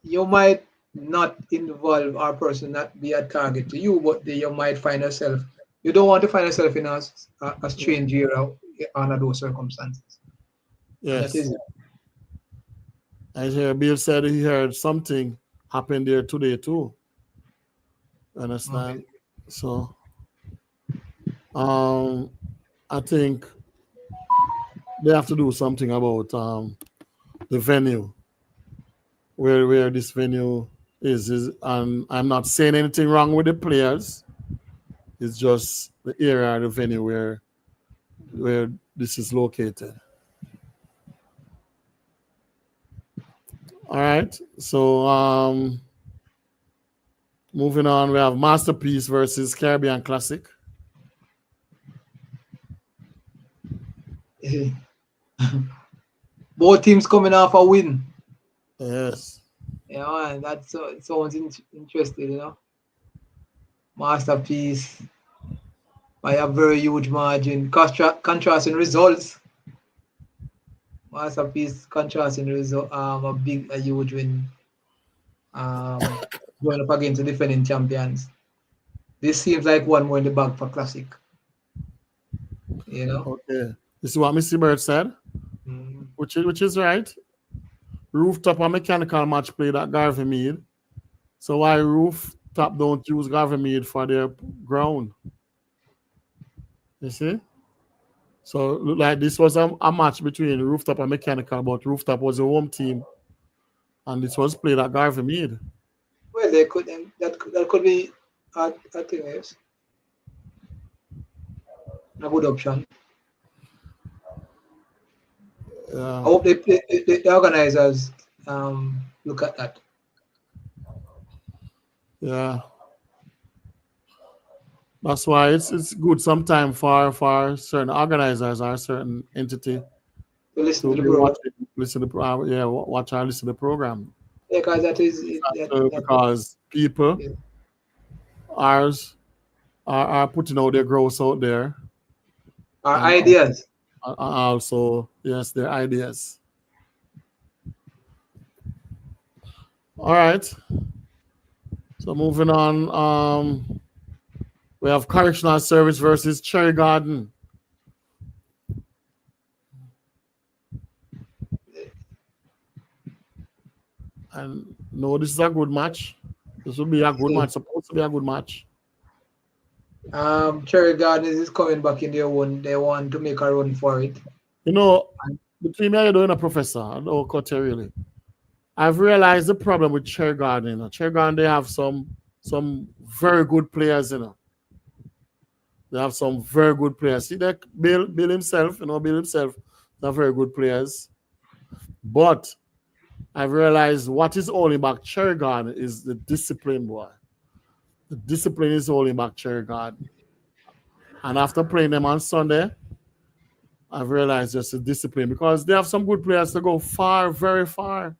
You might not involve our person not be a target to you, but you might find yourself. You don't want to find yourself in a strange era under those circumstances, and that yes. is I hear Bill said he heard something happen there today too. okay. Understand? So um I think they have to do something about the venue, where this venue is, and I'm not saying anything wrong with the players. It's just the area, the venue where this is located. All right. So moving on, we have Masterpiece versus Caribbean Classic. Both teams coming off a win. Yes. Yeah, and that's it sounds interesting. Masterpiece by a very huge margin. Contrasting results. Masterpiece contrasting result. A huge win. Um, Going up against the defending champions. This seems like one more in the bag for Classic. You know. Okay. This is what Missy Bird said, Mm. which is right. Rooftop and mechanical match played at Garvey Mead. So why Rooftop don't use Garvey Mead for their ground? You see? So look like this was a match between Rooftop and Mechanical, but Rooftop was a home team, and this was played at Garvey Mead. Well, they could that could be a thing. Yes, a good option. I Yeah. hope the organizers look at that. Yeah. That's why it's good sometimes for certain organizers or certain entity to listen to to the be program. watching, listen to watch or listen to the program. Yeah, because that is it, that Because people yeah. are, are putting out their growth out there, Our and ideas. also yes, their ideas. All right. So moving on, we have correctional service versus Cherry Garden. And no, this is a good match. This will be a good match. Supposed to be a good match. Cherry Gardens is coming back in their own. They want to make a run for it. You know, between me and you doing a professor, I don't cut you really. I've realized the problem with Cherry Garden. You know. Cherry Garden, they have some very good players, you know. They have some very good players. See that Bill himself, Bill himself, they're very good players. But I've realized what is holding back Cherry Garden is the discipline, boy. The discipline is holding back Cherry Garden. And after playing them on Sunday, I've realized just the discipline because they have some good players to go far, very far.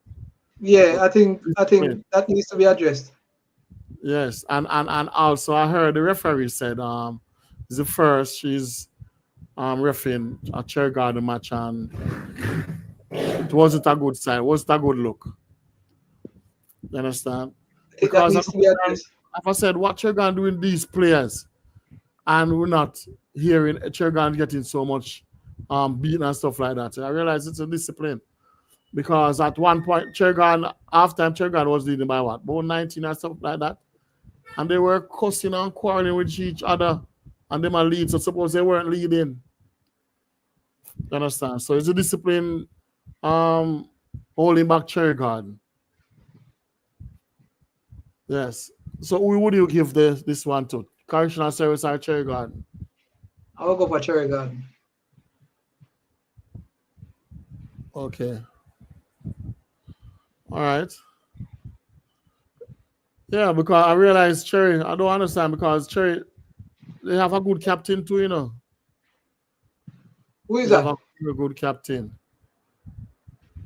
Yeah, But I think discipline. that needs to be addressed. Yes, and also I heard the referee said it's the first she's refereeing a Cherry Garden match and it wasn't a good sign, it wasn't a good look. You understand? That Because needs to be addressed. if I said what Cherry Garden doing these players and we're not hearing Cherry Garden getting so much beaten and stuff like that. I realize it's a discipline. Because at one point, Chergan, halftime, Chergan was leading by what? About 19 or something like that. And they were cussing and quarreling with each other. And they might lead. So suppose they weren't leading. You understand? So it's a discipline holding back Chergan. Yes. So who would you give this one to? Correctional Service or Chergan? I will go for Cherry Garden. Okay. All right. Yeah, because I realize Cherry, I don't understand because Cherry, they have a good captain too, you know. Who is They have that? a very good captain.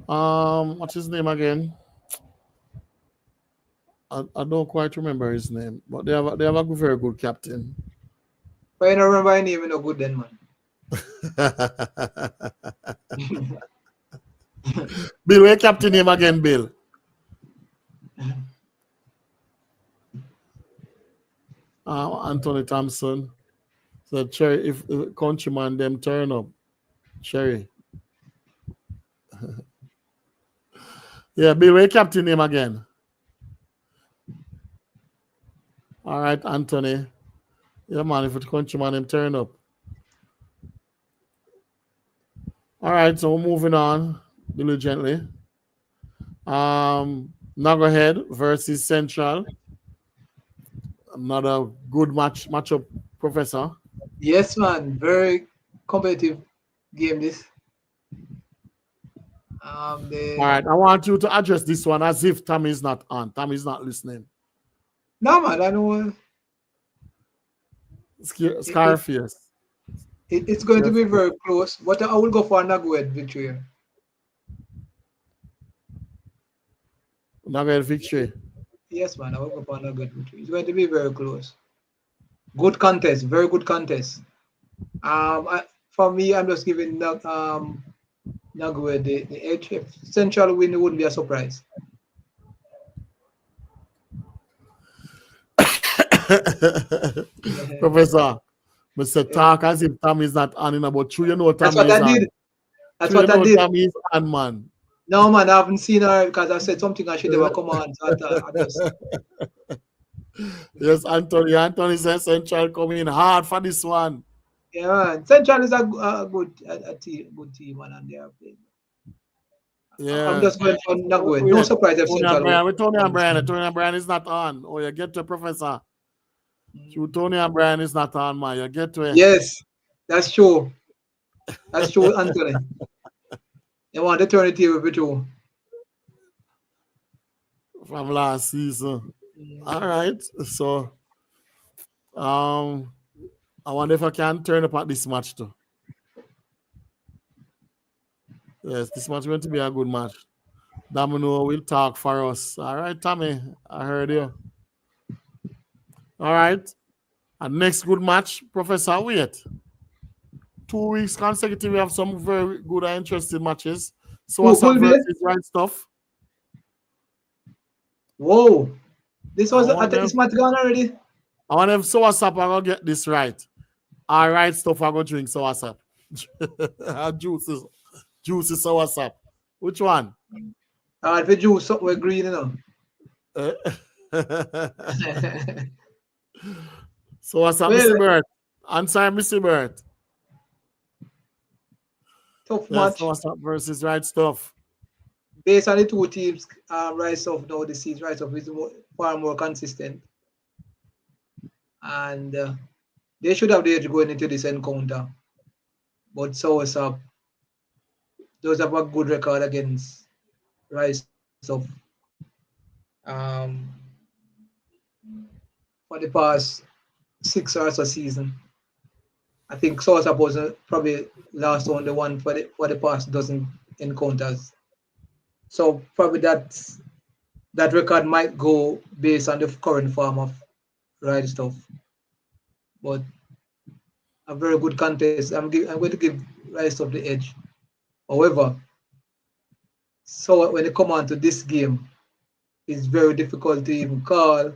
What's his name again? I don't quite remember his name, but they have a very good captain. But I don't remember any name, no good then, man. Bill, where captain name again, Bill? Anthony Thompson. So Cherry, if countryman them turn up, Cherry. Yeah, Bill, where captain name again? All right, Anthony. Yeah, man, if the countryman them turn up. All right, so we're moving on diligently. Nuggerhead versus Central. Another good matchup, Professor. Yes, man. Very competitive game. This. All The right, I want you to address this one as if Tommy is not on. Tommy is not listening. no, man. I know it, it, Scarface. it's going to be very close. But I will go for a Nagwed victory. Nugget victory. Yes, man. I will go for a Nagwed victory. It's going to be very close. Good contest. Very good contest. For me, I'm just giving Nagwed the edge. If Central win, it wouldn't be a surprise. Professor, Mr. Talk as if Tommy is not on in about true. You know That's Tommy what is I on. did. That's True, you what I know did. Tommy is on, man. No, man, I haven't seen her because I said something and she never come on. So I just Yes, Anthony says Central coming in hard for this one. yeah, man. Central is a good team, man, and they are playing. I'm Yeah. just going for Nagwed. No Wait, surprise if Tony and Central Brian. With Tony and wins. Brian. Tony and Brian is not on. Oh, you get to Professor. Tony and Brian is not on, man. You get to it. Yes, that's true. That's true, Anthony. They want to turn the table with you. From last season. All right. So I wonder if I can turn up at this match too. Yes, this match is going to be a good match. Domino will talk for us. All right, Tommy, I heard you. All right. And next good match, Professor, wait. 2 weeks consecutive, we have some very good and interesting matches. So what's up versus Right Stuff? Whoa. This match gone already. I wonder if So What's Up, I'm going to get this right. All right, Stuff, I'm going to drink So What's Up. Juicy So What's Up. Which one? If you juice something with green, you know. So what's up, Mr. Bert? Answer, Mr. Bert. Tough match. So what's up versus Right Stuff? Based on the two teams, Right Stuff now this season, Right Stuff is far more consistent. And they should have the edge going into this encounter. But So What's Up does have a good record against Right Stuff. For the past 6 or so season. I think So What's Up was probably last on the one for the past dozen encounters. So probably that record might go based on the current form of Right Stuff. But a very good contest. I'm going to give Right Stuff the edge. However, so when it come on to this game, it's very difficult to even call,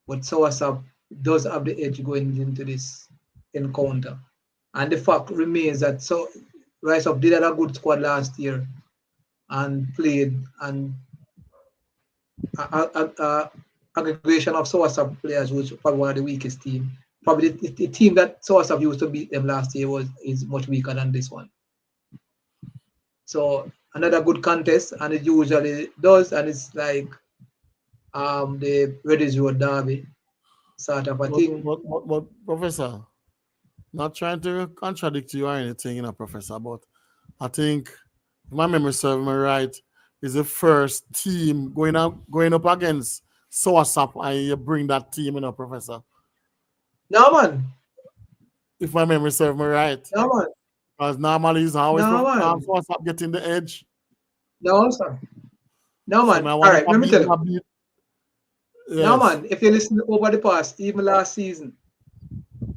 but So What's Up does have the edge going into this encounter. And the fact remains that Right Stuff did have a good squad last year and played, and aggregation of So What's Up players was probably one of the weakest team. Probably the team that So What's Up used to beat them last year is much weaker than this one. So another good contest, and it usually does, and it's like the Reddy's Road Derby sort of a thing. But Professor, not trying to contradict you or anything, Professor, but I think, if my memory serves me right, is the first team going up against So What's Up, and you bring that team, Professor. No, man. If my memory serves me right. No, man. Because normally it's always So What's Up getting the edge. No, sir. No, man. All right, let me tell you. Yes. No, man. If you listen over the past, even last season,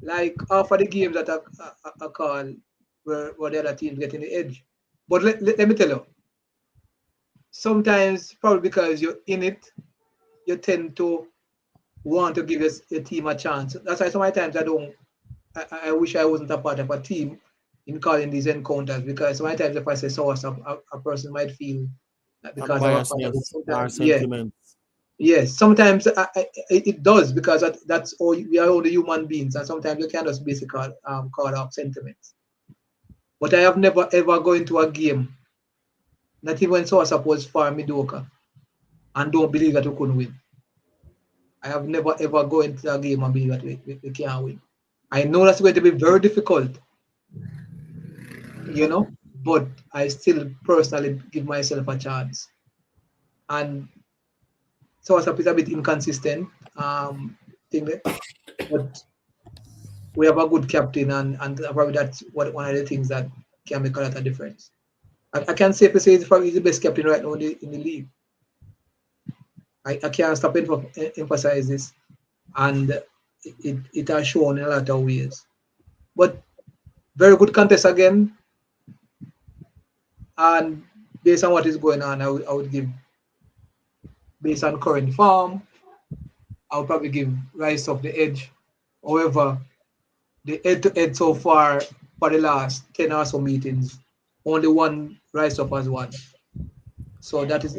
like half of the games that I call were the other teams getting the edge. But let me tell you, sometimes probably because you're in it, you tend to want to give your team a chance. That's why so many times I wish I wasn't a part of a team in calling these encounters, because so many times if I say So What's Up, a person might feel that because of a part of it, sometimes, sentiments. Yes, sometimes it does, because that's all, we are only human beings, and sometimes you can just basically call out sentiments. But I have never ever gone into a game, not even when So What's Up was far mediocre, and don't believe that we couldn't win. I have never ever gone into a game and believe that we can't win. I know that's going to be very difficult, but I still personally give myself a chance. And So What's Up is a bit inconsistent thing, but we have a good captain, and probably that's one of the things that can make a lot of difference. I can safely say he's probably the best captain right now in the league. I can't stop emphasize this, and it has shown in a lot of ways. But very good contest again, and based on what is going on, I would give, based on current form, I would probably give Right Stuff the edge. However, the head-to-head so far for the last 10 or so meetings, only one Right Stuff has won. So that is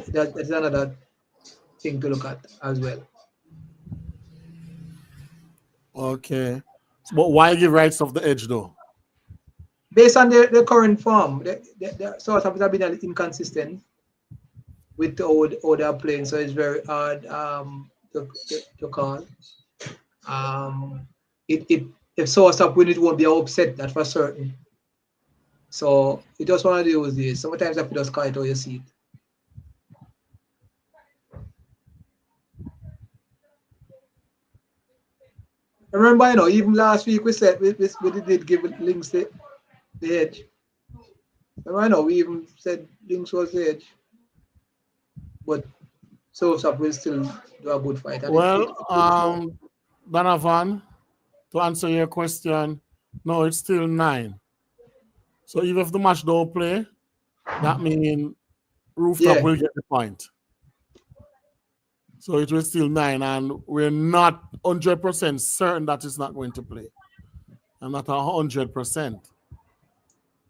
another thing to look at as well. Okay. But why give Right Stuff the edge though? Based on the current form, the sort of have been inconsistent with how they are playing, so it's very hard to call. If So What's Up win, it won't be upset, that for certain. So you just want to deal with this. Sometimes if you just call it how you see it. Remember, even last week we said we did give Links the edge. Remember, we even said Links was the edge. But Southside will still do a good fight. And Donovan, to answer your question, no, it's still 9. So even if the match don't play, that means Rooftop will get the point. So it will still 9, and we're not 100% certain that it's not going to play. I'm not 100%.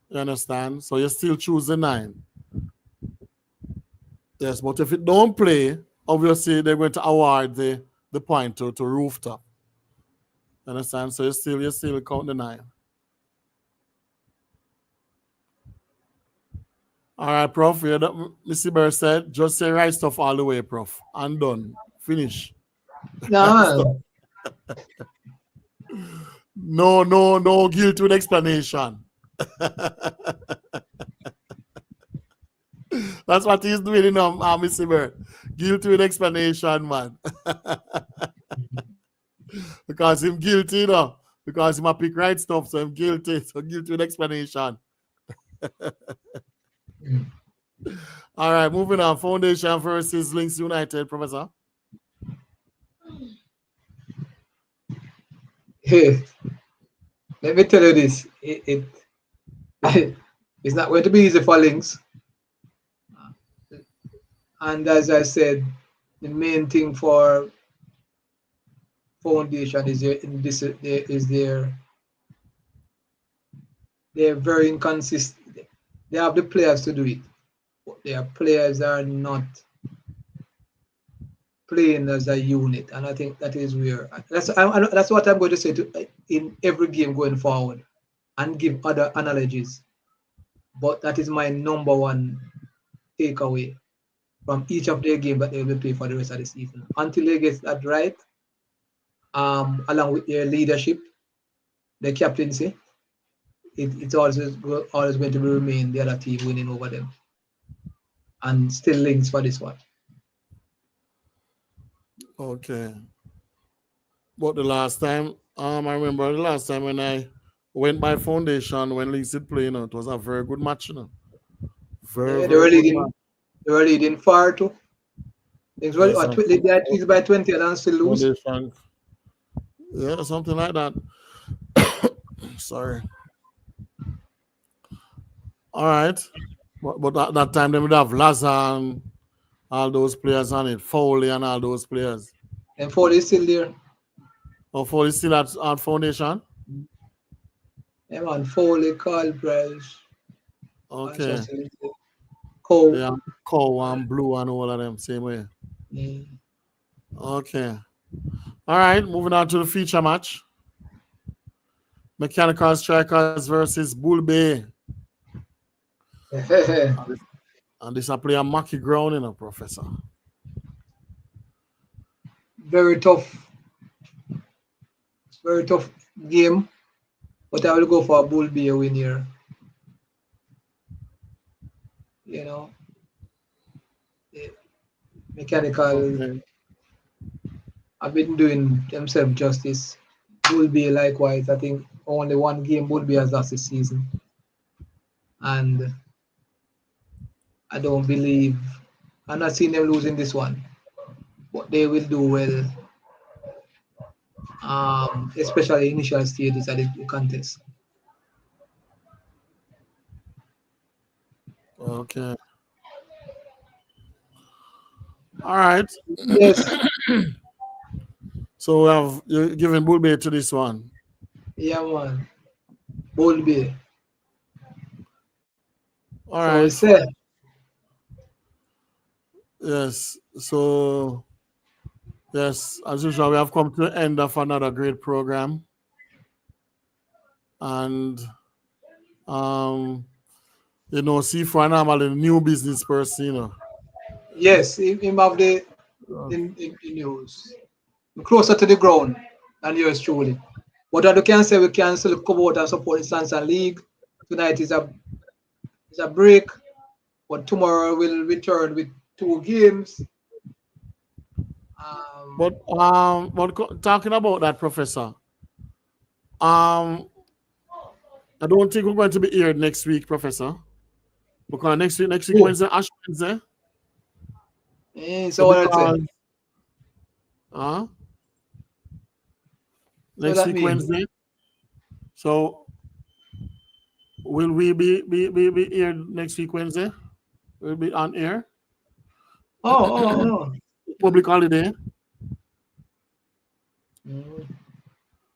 You understand? So you still choose the 9. Yes, but if it don't play, obviously they're going to award the point to Rooftop. You understand? So you still count the 9. All right, Prof. Missy Bear said, just say right stuff all the way, Prof. And done. Finish. No. No guilt with explanation. That's what he's doing, Missy Bear. Guilty with explanation, man. Because I'm guilty, because I'm a pick right stuff, so I'm guilty. So guilty with explanation. All right, moving on. Foundation versus Links United, Professor. Hey, let me tell you this. It's not going to be easy for Links. And as I said, the main thing for Foundation they're very inconsistent. They have the players to do it, but their players are not playing as a unit, and I think that is where that's what I'm going to say in every game going forward, and give other analogies. But that is my number one takeaway from each of their games that they will play for the rest of the season. Until they get that right, along with their leadership, their captaincy, it's always going to remain the other team winning over them. And still Links for this one. Okay. But the last time, I remember the last time when I went by Foundation, when Links did play, it was a very good match, Very they were good leading far too. Things were lead by 20 and still lose. Foundation. Yeah, something like that. Sorry. All right. But that time they would have Laza and all those players on it, Foley and all those players. And Foley is still there. Oh, Foley still at Foundation? Yeah, man. Foley, Carl Price. Okay. Cole. Yeah, Cole and Blue and all of them, same way. Mm. Okay. All right, moving on to the feature match. Mechanical Strikers versus Bull Bay. And this I play a Mackie ground, Professor. Very tough game. But I will go for a Bull Bay win here. Mechanical. Okay. I've been doing themselves justice. Bull Bay likewise. I think only one game Bull Bay has lost this season. And I don't believe, I'm not seeing them losing this one. But they will do well. Especially initial stages of the contest. Okay. All right. Yes. So you're giving Bull Bay to this one. Yeah, man. Bull Bay. All right. So yes. So yes, as usual, we have come to the end of another great program. And see for normally a new business person, Yes, him have the news. Closer to the ground than yours truly. But I can say we can still come out and support the Sansan League. Tonight is a break, but tomorrow we'll return with 2 games. But talking about that, Professor, I don't think we're going to be here next week, Professor. Because next week Wednesday, Ash Wednesday. So what I say? Next week Wednesday. So will we be here next week Wednesday? We'll be on air. Oh. Public holiday.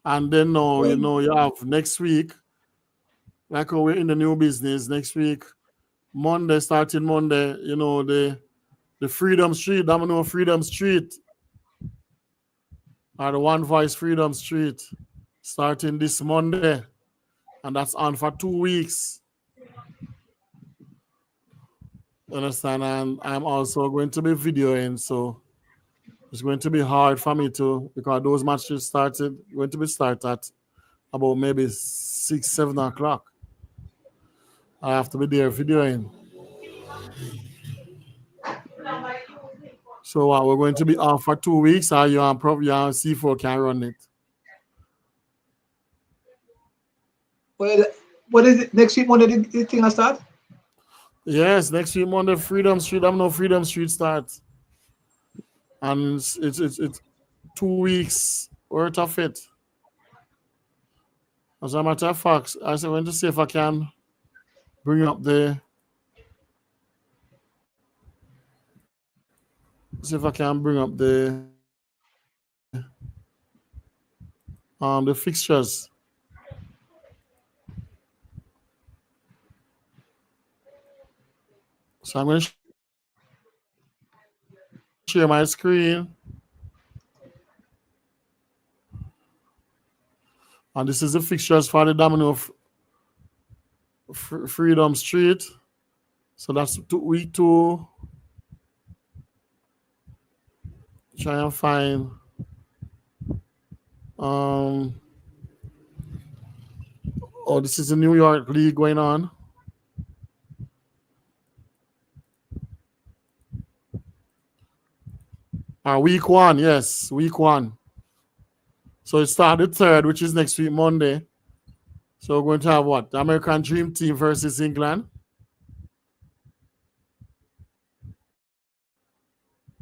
And then now, you have next week, like we're in the new business, next week, starting Monday, the Freedom Street, Domino Freedom Street, or the One Voice Freedom Street, starting this Monday. And that's on for 2 weeks. Understand? And I'm also going to be videoing, so it's going to be hard for me to, because those matches going to be started at about maybe 6, 7 o'clock. I have to be there videoing. So we're going to be off for 2 weeks, or you and C4 can run it. What is it? Next week Monday the thing will start? Yes, next week Monday, Freedom Street. Freedom Street starts. And it's 2 weeks worth of it. As a matter of fact, I want to see if I can bring up the fixtures. So I'm going to share my screen. And this is the fixtures for the Domino Freedom Street. So that's week 2. Try and find this is the New York League going on. Week 1, yes, week 1. So it started 3rd, which is next week, Monday. So we're going to have what? The American Dream Team versus England.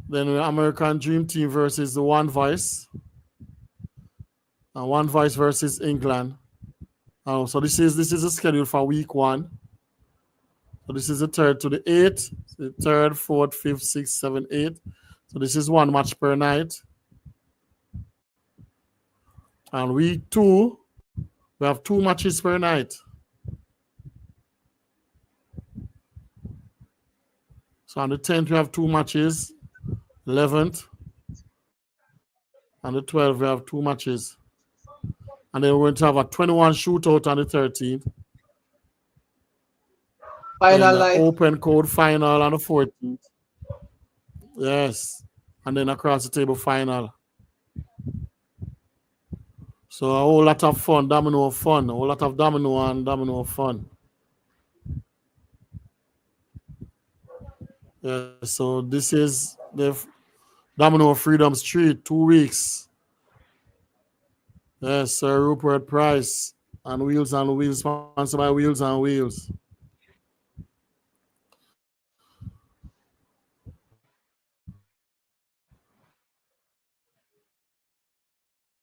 Then the American Dream Team versus the One Voice. And One Voice versus England. So this is the schedule for week 1. So this is the 3rd to the 8th. The 3rd, 4th, 5th, 6th, 7th, 8th. So this is 1 match per night. And week 2, we have 2 matches per night. So on the 10th, we have 2 matches. 11th. And the 12th, we have 2 matches. And then we're going to have a 21 shootout on the 13th. Final night. Open code final on the 14th. Yes. And then across the table final. So a whole lot of fun, domino fun. A whole lot of domino and domino fun. Yeah, so this is the Domino Freedom Street, 2 weeks. Yes, Sir Rupert Price and Wheels on Wheels, sponsored by Wheels on Wheels.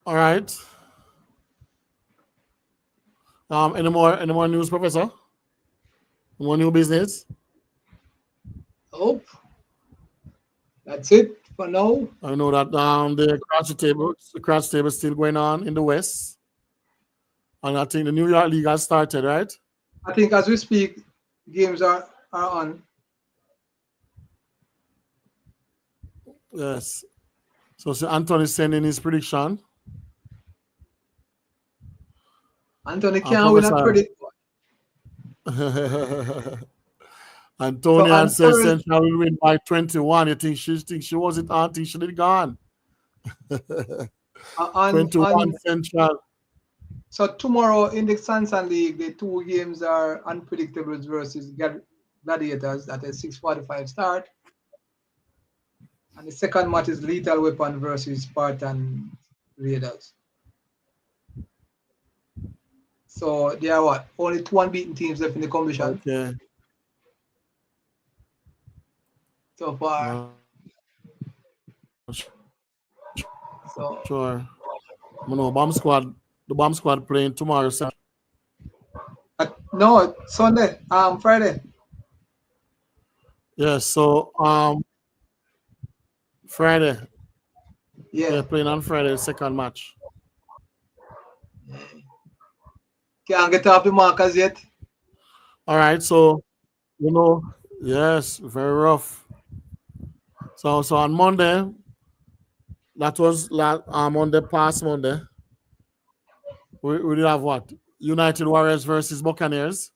All right. Any more news, Professor? More new business? Nope. That's it for now. I know that the crouch table is still going on in the West. And I think the New York League has started, right? I think as we speak, games are on. Yes. So Anthony is sending his prediction. Anthony can't win a predict. Antonia says Central will win by 21. You think she wasn't on? Think she did gone? 21 Central. So tomorrow in the Sansan League, the 2 games are Unpredictables versus Gladiators at a 6:45 start. And the second match is Lethal Weapon versus Spartan Raiders. So there are what? Only 2 unbeaten teams left in the competition Okay. so far. Not So sure. No, the bomb squad playing tomorrow. no, Sunday, Friday. Yes, so Friday. Yeah. They're playing on Friday, the second match. Can't get off the markers yet. All right, so yes, very rough. So on Monday, that was Monday past Monday. We did have what? United Warriors versus Buccaneers.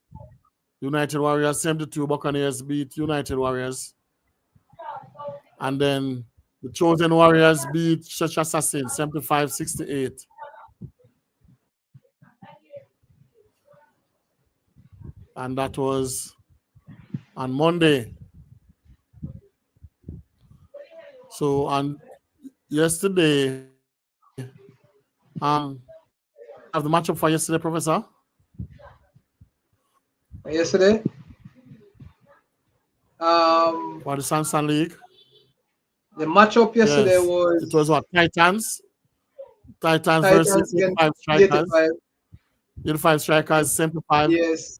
United Warriors 72, Buccaneers beat United Warriors. And then the Chosen Warriors beat Church Assassin 75-68. And that was on Monday. So on yesterday, have the matchup for yesterday, Professor? Yesterday? For the Sansan League? The matchup yesterday was... It was what? Titans versus against 85 Strikers. 85. 85 Strikers, 75. Yes.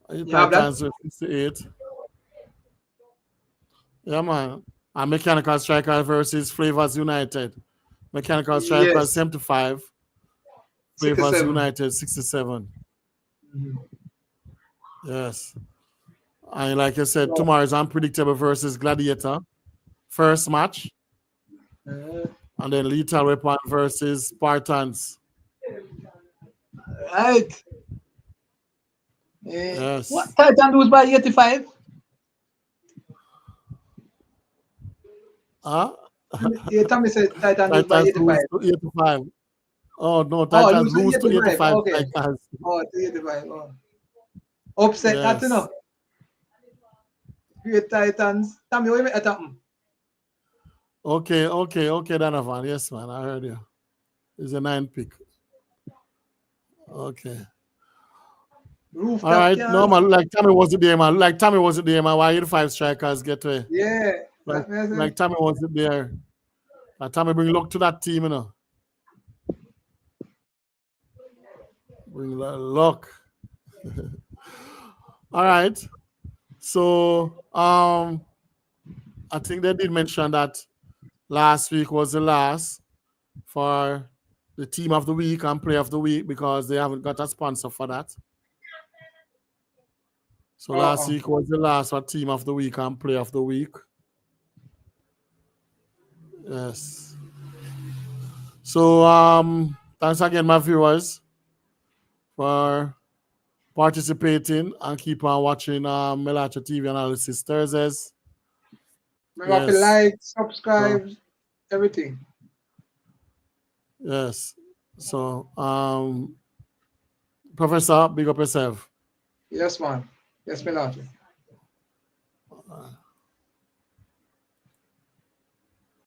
Titans with 58. Yeah, man. And Mechanical Strikers versus Flavors United. Mechanical Strikers, 75. Flavors 67. United, 67. Mm-hmm. Yes. And like I said, tomorrow is Unpredictable versus Gladiator. First match. And then Lethal Weapon versus Spartans. Right. Yes. What? Titan lose by 85? Huh? Yeah, Tommy said Titan lose by 85. Lose to 85. Oh, no, Titans lose to 85. Okay. Titans. Oh, to 85. Oh. Upset that, you know. Great Titans. Tommy, what you make happen? Okay, Donovan. Yes, man, I heard you. It's a 9 pick. Okay. Rooftop, all right, no, man, like Tommy wasn't there, man. Why 85 Strikers get away? Yeah. Like Tommy wasn't there. Tommy bring luck to that team, you know. Bring luck. All right. So I think they did mention that last week was the last for the team of the week and play of the week because they haven't got a sponsor for that. So last week was the last for team of the week and play of the week. Yes. So thanks again, my viewers, for participating and keep on watching Mellache TV Analysis Thursdays. Remember to like, subscribe, everything. Yes. So Professor, big up yourself. Yes, man. Yes, Mellache.